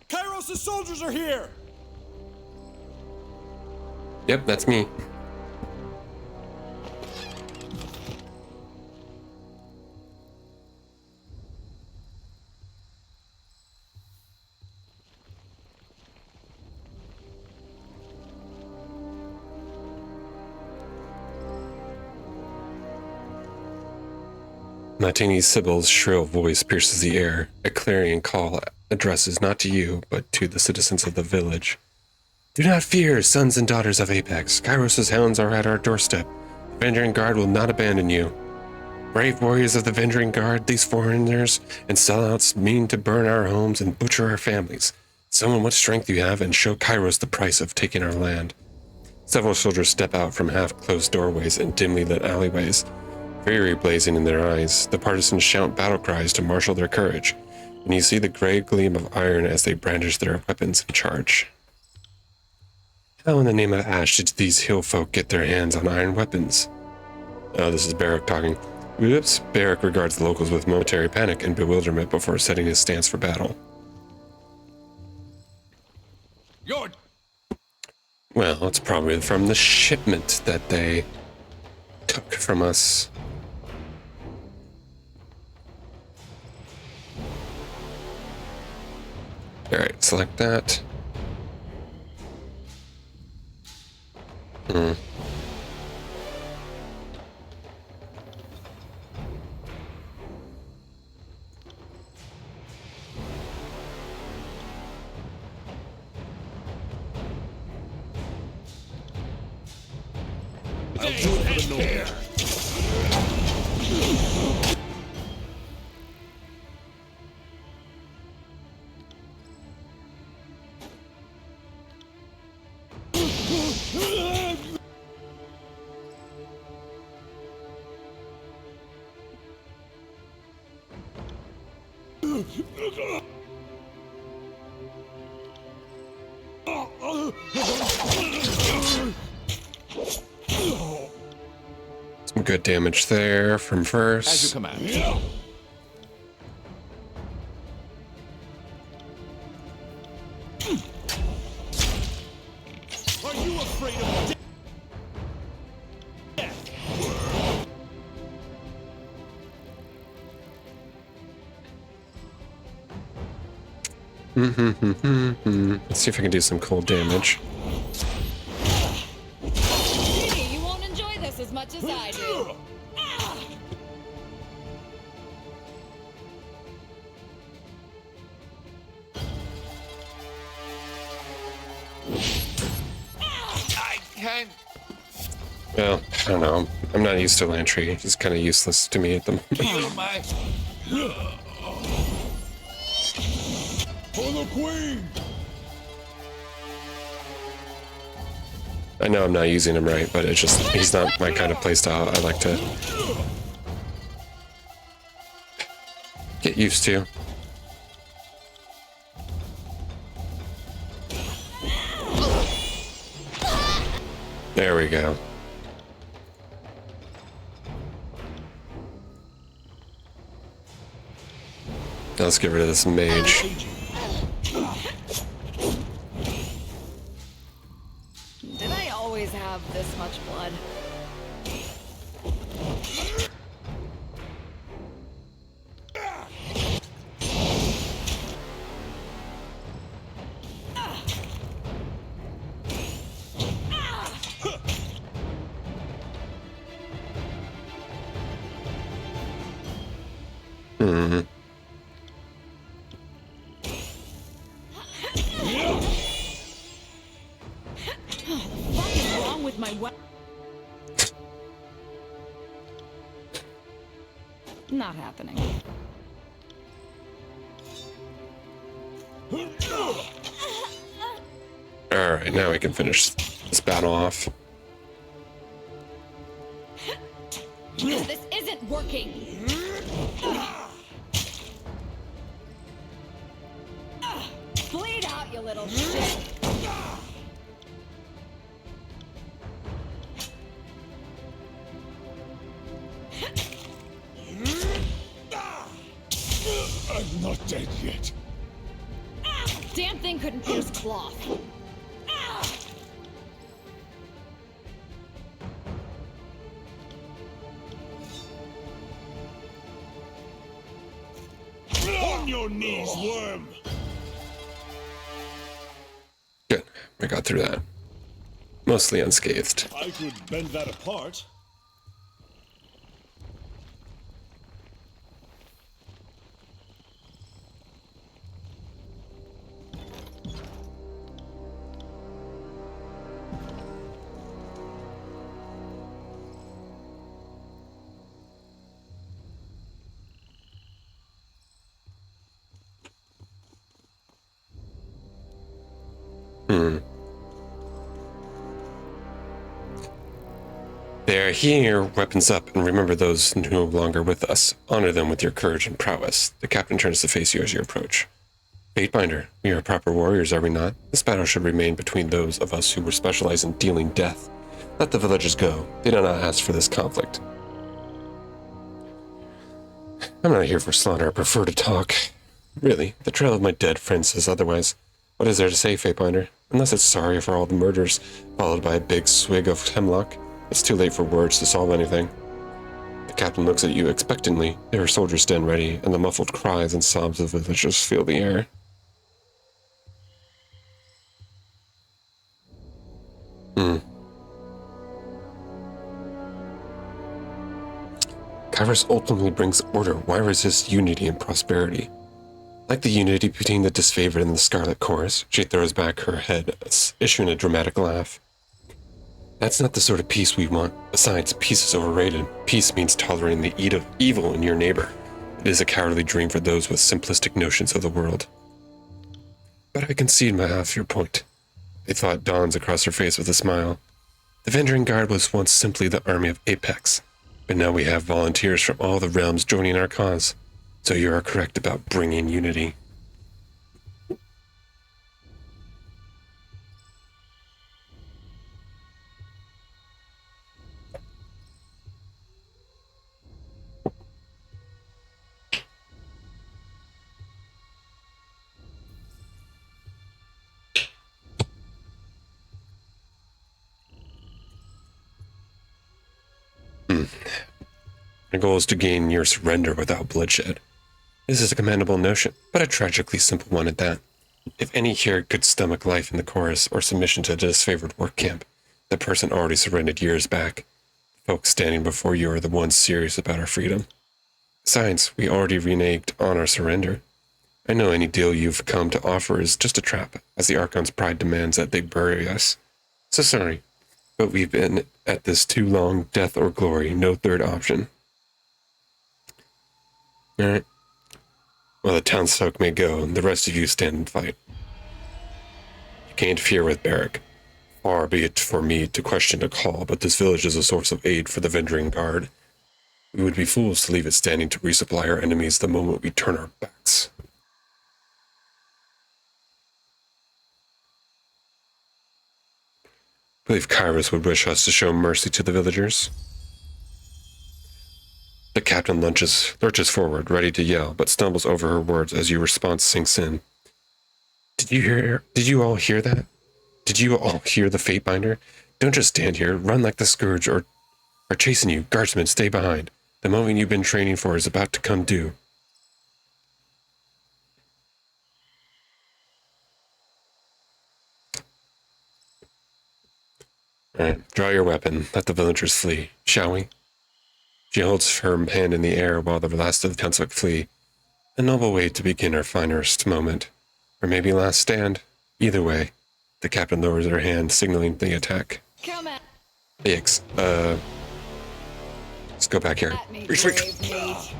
Kairos' soldiers are here! Yep, that's me. Martini Sybil's shrill voice pierces the air. A clarion call addresses not to you, but to the citizens of the village. Do not fear, sons and daughters of Apex. Kairos' hounds are at our doorstep. The Venturing Guard will not abandon you. Brave warriors of the Venturing Guard, these foreigners and sellouts mean to burn our homes and butcher our families. Summon what strength you have and show Kairos the price of taking our land. Several soldiers step out from half-closed doorways and dimly lit alleyways. Fury blazing in their eyes, the partisans shout battle cries to marshal their courage, and you see the gray gleam of iron as they brandish their weapons and charge. How in the name of Ash did these hill folk get their hands on iron weapons? Oh, this is Barrack talking. Whoops, Barrack regards the locals with momentary panic and bewilderment before setting his stance for battle. Well, it's probably from the shipment that they took from us. Alright, select that. I'll do it for the North. Some good damage there from As you first. command. Are you afraid of death? Let's see if I can do some cold damage. Maybe you won't enjoy this as much as I do. I can't. Well, I don't know. I'm not used to Lantry. He's kind of useless to me at the moment. Feel my. For the Queen! I know I'm not using him right, but it's just, he's not my kind of playstyle I like to get used to. There we go. Now let's get rid of this mage. Did I always have this much blood? What is wrong with my weapon? Not happening. Alright, now we can finish this battle off. This isn't working. Bleed out, you little shit. I'm not dead yet. Damn thing couldn't pierce cloth. On your knees, worm! Good. I got through that. Mostly unscathed. I could bend that apart. They are here, weapons up, and remember those no longer with us. Honor them with your courage and prowess. The captain turns to face you as you approach. Fatebinder, we are proper warriors, are we not? This battle should remain between those of us who were specialized in dealing death. Let the villagers go. They do not ask for this conflict. I'm not here for slaughter. I prefer to talk. Really, the trail of my dead friend says otherwise. What is there to say, Fatebinder? Unless it's sorry for all the murders, followed by a big swig of hemlock. It's too late for words to solve anything. The captain looks at you expectantly. There are soldiers stand ready, and the muffled cries and sobs of the villagers fill the air. Kairos ultimately brings order. Why resist unity and prosperity? Like the unity between the disfavored and the Scarlet Chorus, she throws back her head, issuing a dramatic laugh. That's not the sort of peace we want. Besides, peace is overrated. Peace means tolerating the evil in your neighbor. It is a cowardly dream for those with simplistic notions of the world. But I concede my half your point. A thought dawns across her face with a smile. The Venturing Guard was once simply the army of Apex, but now we have volunteers from all the realms joining our cause. So you are correct about bringing unity. My goal is to gain your surrender without bloodshed. This is a commendable notion, but a tragically simple one at that. If any here could stomach life in the chorus or submission to a disfavored work camp, the person already surrendered years back. The folks standing before you are the ones serious about our freedom. Besides, we already reneged on our surrender. I know any deal you've come to offer is just a trap, as the Archon's pride demands that they bury us. So sorry, but we've been at this too long, death or glory, no third option. Alright. Well, the townsfolk may go, and the rest of you stand and fight. You can't interfere with Barrack. Far be it for me to question a call, but this village is a source of aid for the Venturing Guard. We would be fools to leave it standing to resupply our enemies the moment we turn our backs. I believe Kairos would wish us to show mercy to the villagers. The captain lurches forward, ready to yell, but stumbles over her words as your response sinks in. Did you all hear that? Did you all hear the Fatebinder? Don't just stand here. Run like the Scourge are chasing you. Guardsmen, stay behind. The moment you've been training for is about to come due. Alright, draw your weapon. Let the villagers flee, shall we? She holds her hand in the air while the last of the townsfolk flee. A noble way to begin our finest moment. Or maybe last stand. Either way. The captain lowers her hand, signaling the attack. Come at Let's go back here. me, Retreat. brave mate.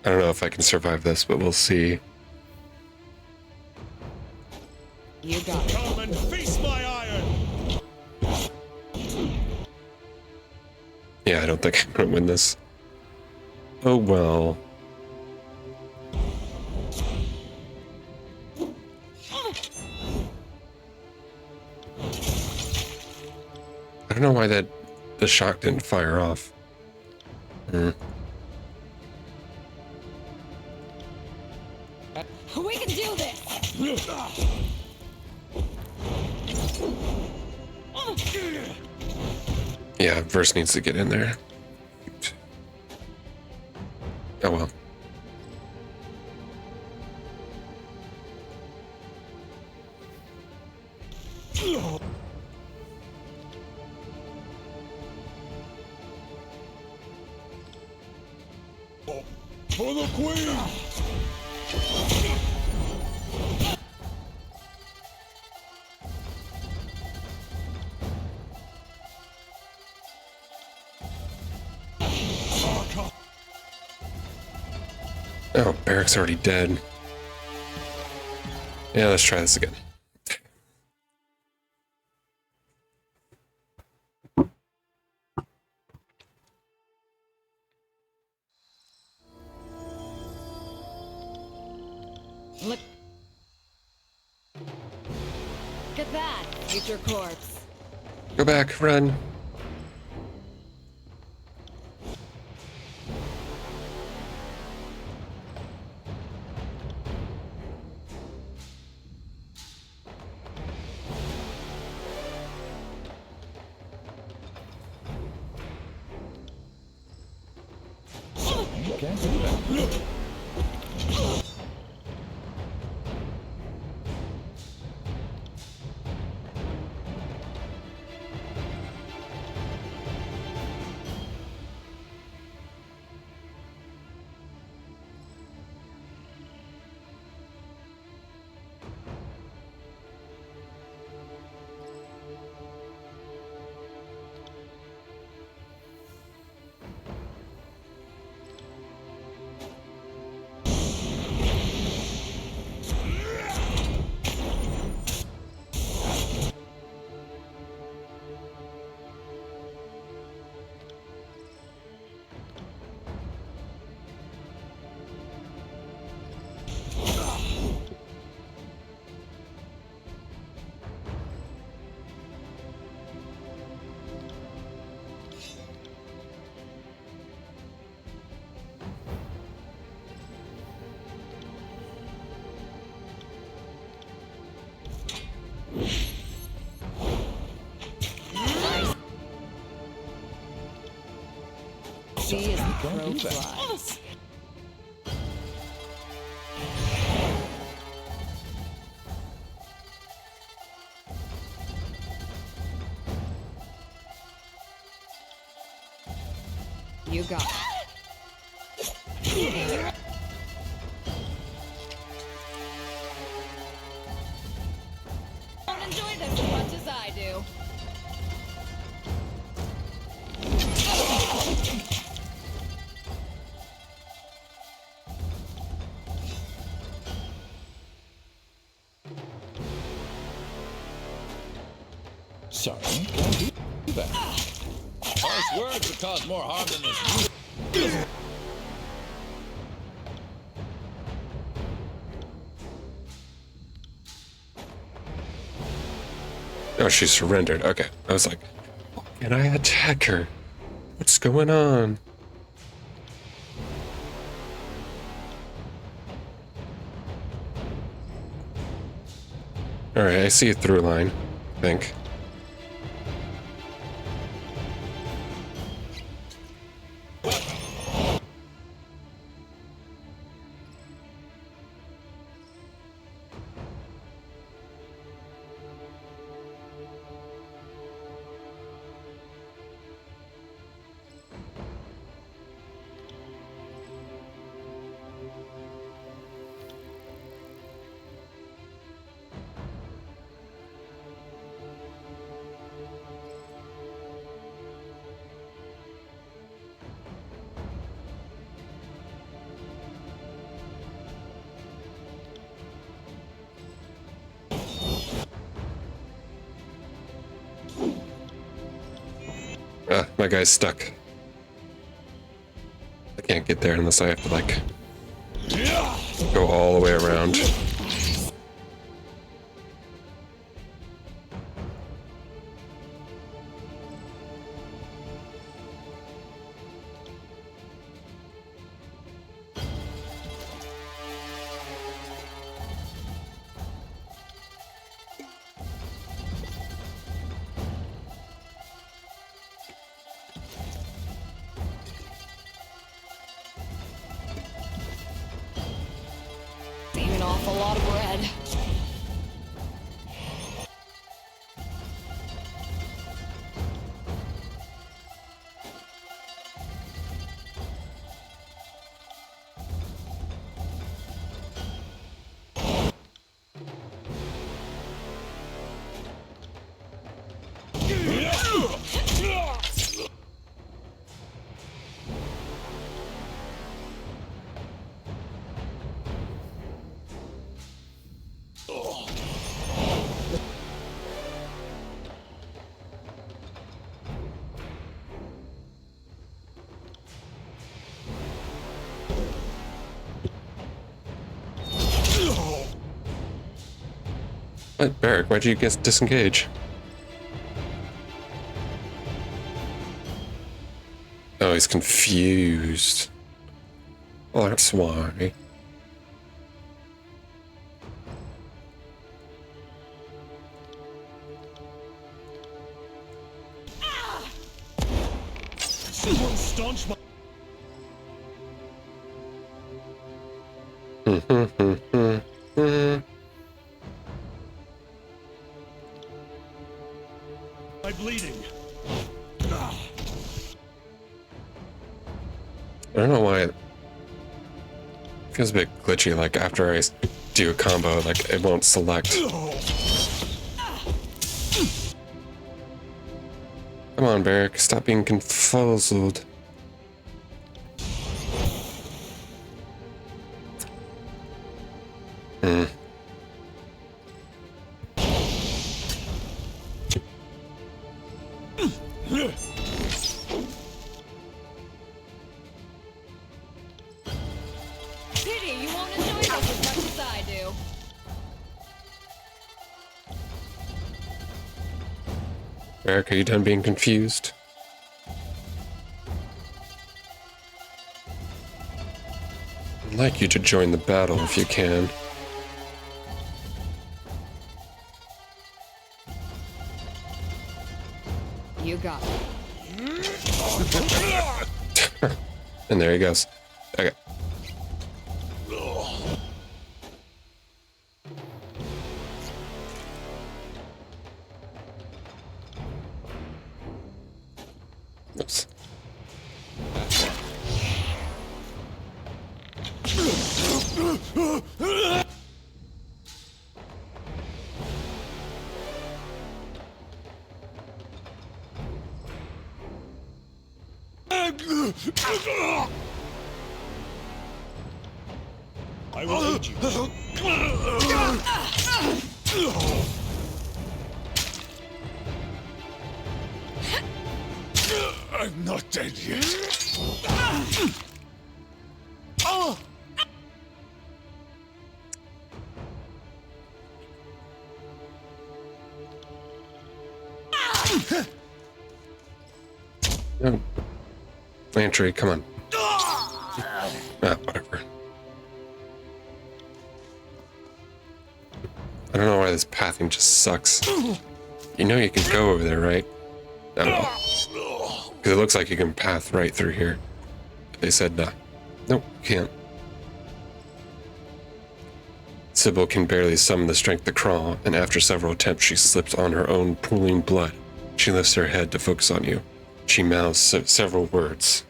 I don't know if I can survive this, but we'll see. You got it. Come and face my iron! Yeah, I don't think I'm gonna win this. Oh well. I don't know why the shock didn't fire off. We can do this! Yeah, Verse needs to get in there. Oh well. For the queen! Oh, Barrick's already dead. Yeah, let's try this again. Look at that, future corpse. Go back, run. See as the crow flies. You got it. Don't enjoy this as much as I do. Sorry, can't do that. Harsh words would cause more harm than this. Oh, she surrendered. Okay. I was like, can I attack her? What's going on? Alright, I see a through line, I think. My guy's stuck. I can't get there unless I have to, like, go all the way around. An awful lot of bread. What, Barrick? Why'd you get disengage? Oh, he's confused. Oh, that's why. Someone staunch my... my bleeding. I don't know why it feels a bit glitchy, like after I do a combo, like it won't select. Come on, Barrick, stop being confuzzled. Pity you won't enjoy this as much as I do. Barrick, are you done being confused? I'd like you to join the battle if you can. You got it. And there he goes. Okay. Oops. I will aid you. I'm not dead yet. No. Lantry, come on. Whatever. I don't know why this pathing just sucks. You know you can go over there, right? No. Because it looks like you can path right through here. They said, nope, you can't. Sybil can barely summon the strength to crawl, and after several attempts, she slips on her own pooling blood. She lifts her head to focus on you. She mouths several words,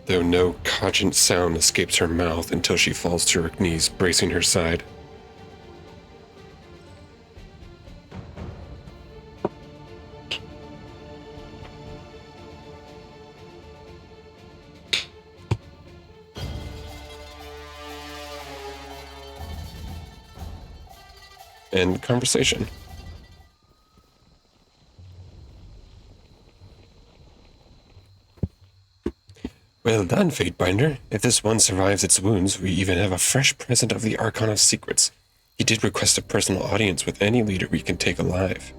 though no cogent sound escapes her mouth until she falls to her knees, bracing her side. End conversation. Well done, Fatebinder. If this one survives its wounds, we even have a fresh present of the Archon of Secrets. He did request a personal audience with any leader we can take alive.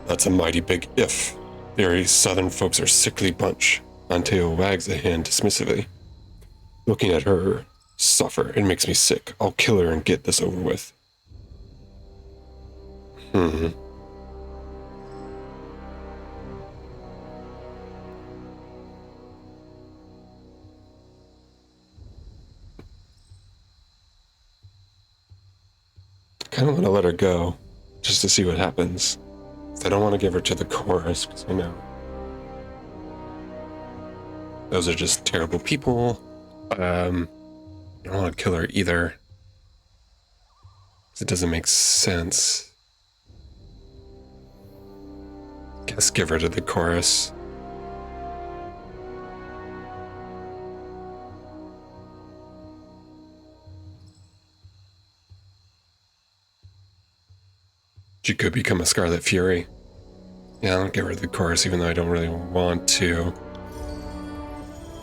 That's a mighty big if. Very southern folks are a sickly bunch. Anteo wags a hand dismissively. Looking at her suffer, it makes me sick. I'll kill her and get this over with. I kind of want to let her go, just to see what happens. I don't want to give her to the chorus, because I know those are just terrible people. I don't want to kill her either, because it doesn't make sense. Guess give her to the chorus. She could become a Scarlet Fury. Yeah, I'll give her the chorus, even though I don't really want to.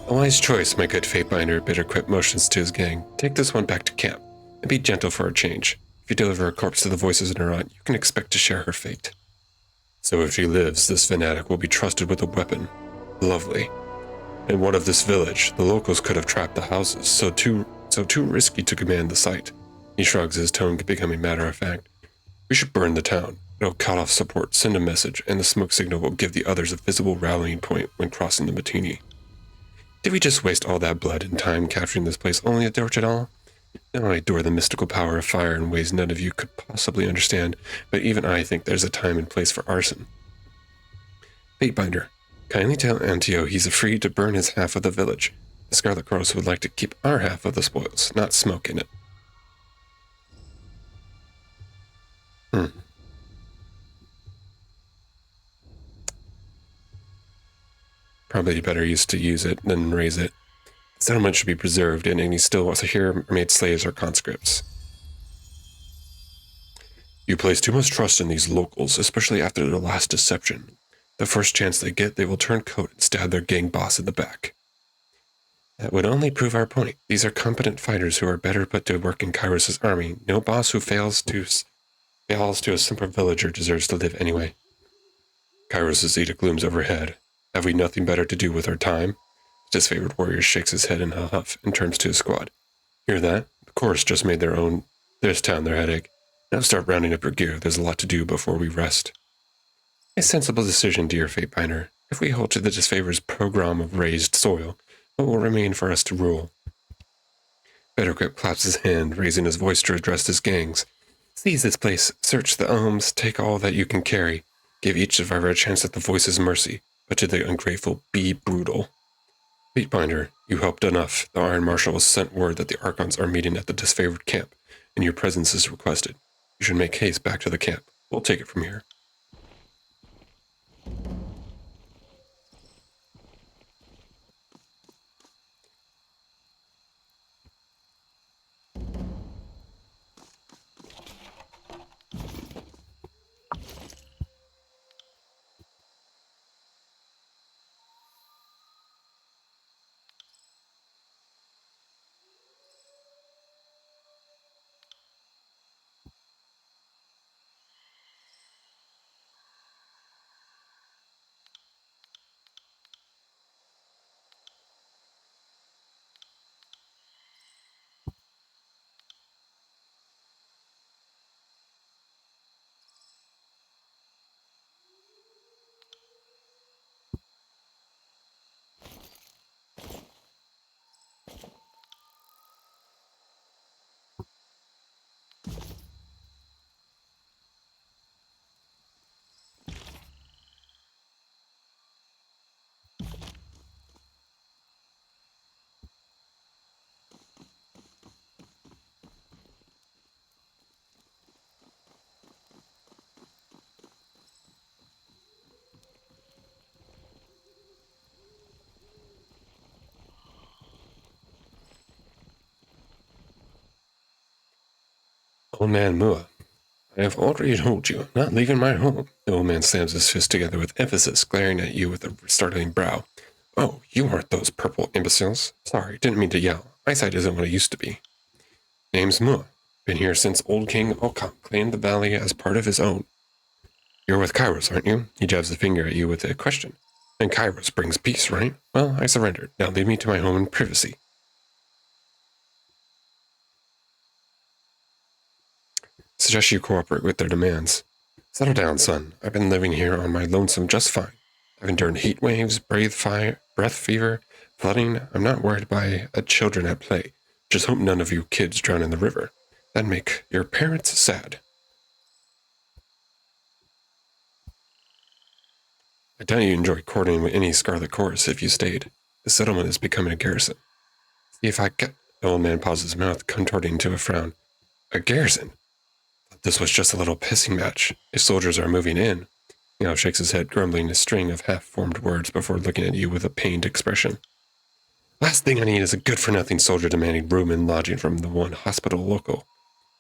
A wise choice, my good Fatebinder. Bitterquip motions to his gang. Take this one back to camp, and be gentle for a change. If you deliver a corpse to the voices in her aunt, you can expect to share her fate. So if she lives, this fanatic will be trusted with a weapon. Lovely. In one of this village, the locals could have trapped the houses, so too risky to command the site. He shrugs, his tone becoming matter of fact. We should burn the town. It'll cut off support, send a message, and the smoke signal will give the others a visible rallying point when crossing the Matini. Did we just waste all that blood and time capturing this place only to torch it all? Now I adore the mystical power of fire in ways none of you could possibly understand, but even I think there's a time and place for arson. Fatebinder, kindly tell Anteo he's free to burn his half of the village. The Scarlet Crows would like to keep our half of the spoils, not smoke in it. Probably better used to use it than raise it. The settlement should be preserved, and any still wants to hear made slaves or conscripts. You place too much trust in these locals, especially after their last deception. The first chance they get, they will turn coat and stab their gang boss in the back. That would only prove our point. These are competent fighters who are better put to work in Kairos' army. No boss who fails to a simple villager deserves to live anyway. Kairos' edict looms overhead. Have we nothing better to do with our time? His favorite warrior shakes his head in a huff and turns to his squad. Hear that? The chorus just made this town their headache. Now start rounding up your gear. There's a lot to do before we rest. A sensible decision, dear Fatebinder. If we hold to the disfavor's program of raised soil, what will remain for us to rule? Bitterquip claps his hand, raising his voice to address his gangs. Seize this place, search the elms, take all that you can carry. Give each survivor a chance at the voice's mercy, but to the ungrateful, be brutal. Fatebinder, you helped enough. The Iron Marshal has sent word that the Archons are meeting at the disfavored camp, and your presence is requested. You should make haste back to the camp. We'll take it from here. Old man Mua, I have already told you, I'm not leaving my home. The old man slams his fist together with emphasis, glaring at you with a startling brow. Oh, you aren't those purple imbeciles. Sorry, didn't mean to yell. Eyesight isn't what it used to be. Name's Mua. Been here since old King Okam claimed the valley as part of his own. You're with Kairos, aren't you? He jabs the finger at you with a question. And Kairos brings peace, right? Well, I surrendered. Now leave me to my home in privacy. Suggest you cooperate with their demands. Settle down, son. I've been living here on my lonesome just fine. I've endured heat waves, breath fever, flooding. I'm not worried by children at play. Just hope none of you kids drown in the river. That'd make your parents sad. I doubt you enjoy courting with any scarlet chorus if you stayed. The settlement is becoming a garrison. See if I get... The old man paused his mouth, contorting to a frown. A garrison? This was just a little pissing match. If soldiers are moving in... Yao shakes his head, grumbling a string of half-formed words before looking at you with a pained expression. Last thing I need is a good-for-nothing soldier demanding room and lodging from the one hospital local.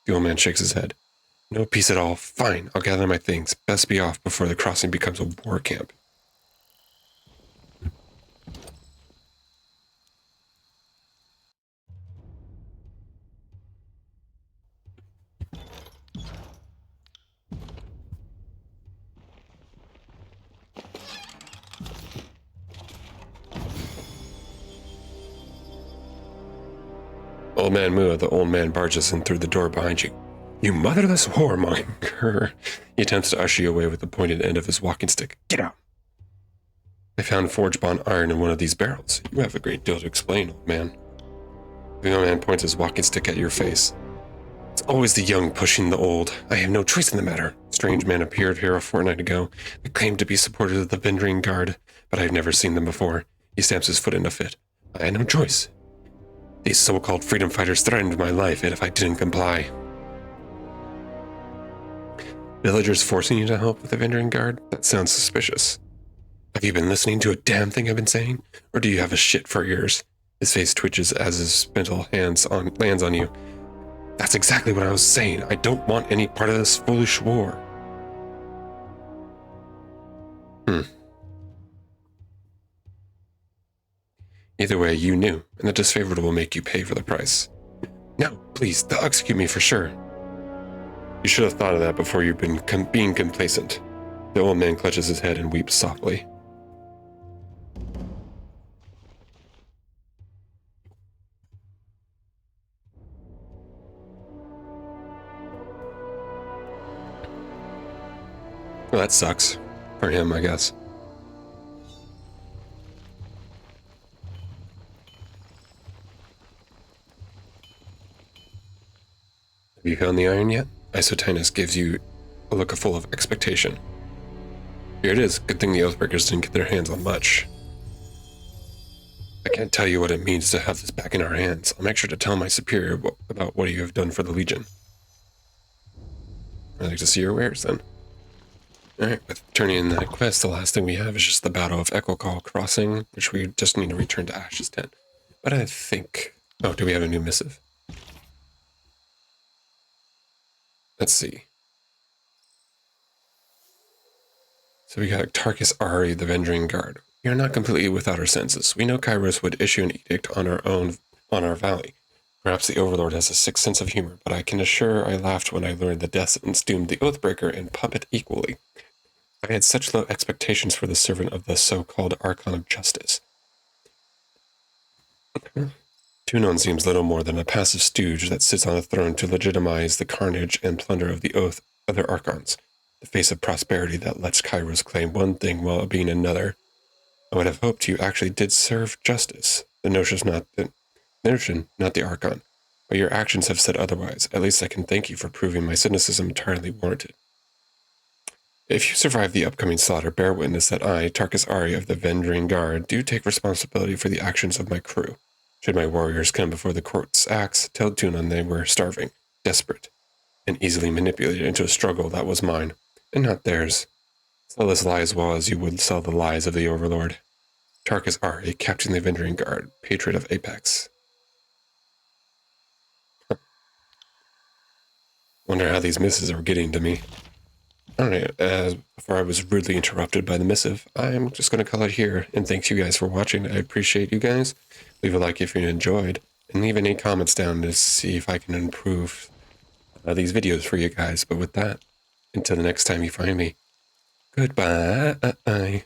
The old man shakes his head. No peace at all. Fine, I'll gather my things. Best be off before the crossing becomes a war camp. Old man Mua, the old man barges in through the door behind you. You motherless whoremonger! He attempts to usher you away with the pointed end of his walking stick. Get out! I found forge bond iron in one of these barrels. You have a great deal to explain, old man. The old man points his walking stick at your face. It's always the young pushing the old. I have no choice in the matter. A strange man appeared here a fortnight ago. They claimed to be supporters of the Vendering Guard, but I've never seen them before. He stamps his foot in a fit. I had no choice. These so-called freedom fighters threatened my life if I didn't comply. Villagers forcing you to help with the Vendering Guard? That sounds suspicious. Have you been listening to a damn thing I've been saying? Or do you have a shit for ears? His face twitches as his spindle lands on you. That's exactly what I was saying. I don't want any part of this foolish war. Either way, you knew, and the disfavored will make you pay for the price. No, please, they'll execute me for sure. You should have thought of that before you've been being complacent. The old man clutches his head and weeps softly. Well, that sucks. For him, I guess. Have you found the iron yet? Isotinus gives you a look full of expectation. Here it is. Good thing the Oathbreakers didn't get their hands on much. I can't tell you what it means to have this back in our hands. I'll make sure to tell my superior about what you have done for the Legion. I'd like to see your wares, then. Alright, with turning in that quest, the last thing we have is just the Battle of Echo Call Crossing, which we just need to return to Ash's tent. But I think... Oh, do we have a new missive? Let's see. So we got Tarkus Ari, the Vendering Guard. We are not completely without our senses. We know Kairos would issue an edict on our valley. Perhaps the Overlord has a sick sense of humor, but I can assure I laughed when I learned the death sentence doomed the Oathbreaker and Puppet equally. I had such low expectations for the servant of the so-called Archon of Justice. Tunon seems little more than a passive stooge that sits on a throne to legitimize the carnage and plunder of the other Archons, the face of prosperity that lets Kairos claim one thing while being another. I would have hoped you actually did serve justice. The notion, not the Archon, but your actions have said otherwise. At least I can thank you for proving my cynicism entirely warranted. If you survive the upcoming slaughter, bear witness that I, Tarkus Ari of the Vendering Guard, do take responsibility for the actions of my crew. Should my warriors come before the court's axe, tell Tunon they were starving, desperate, and easily manipulated into a struggle that was mine, and not theirs. Sell this lie as well as you would sell the lies of the Overlord. Tarkus Ari, Captain of the Vendering Guard, Patriot of Apex. Wonder how these misses are getting to me. Alright, before I was rudely interrupted by the missive, I'm just going to call it here, and thanks you guys for watching. I appreciate you guys. Leave a like if you enjoyed, and leave any comments down to see if I can improve these videos for you guys. But with that, until the next time you find me, goodbye.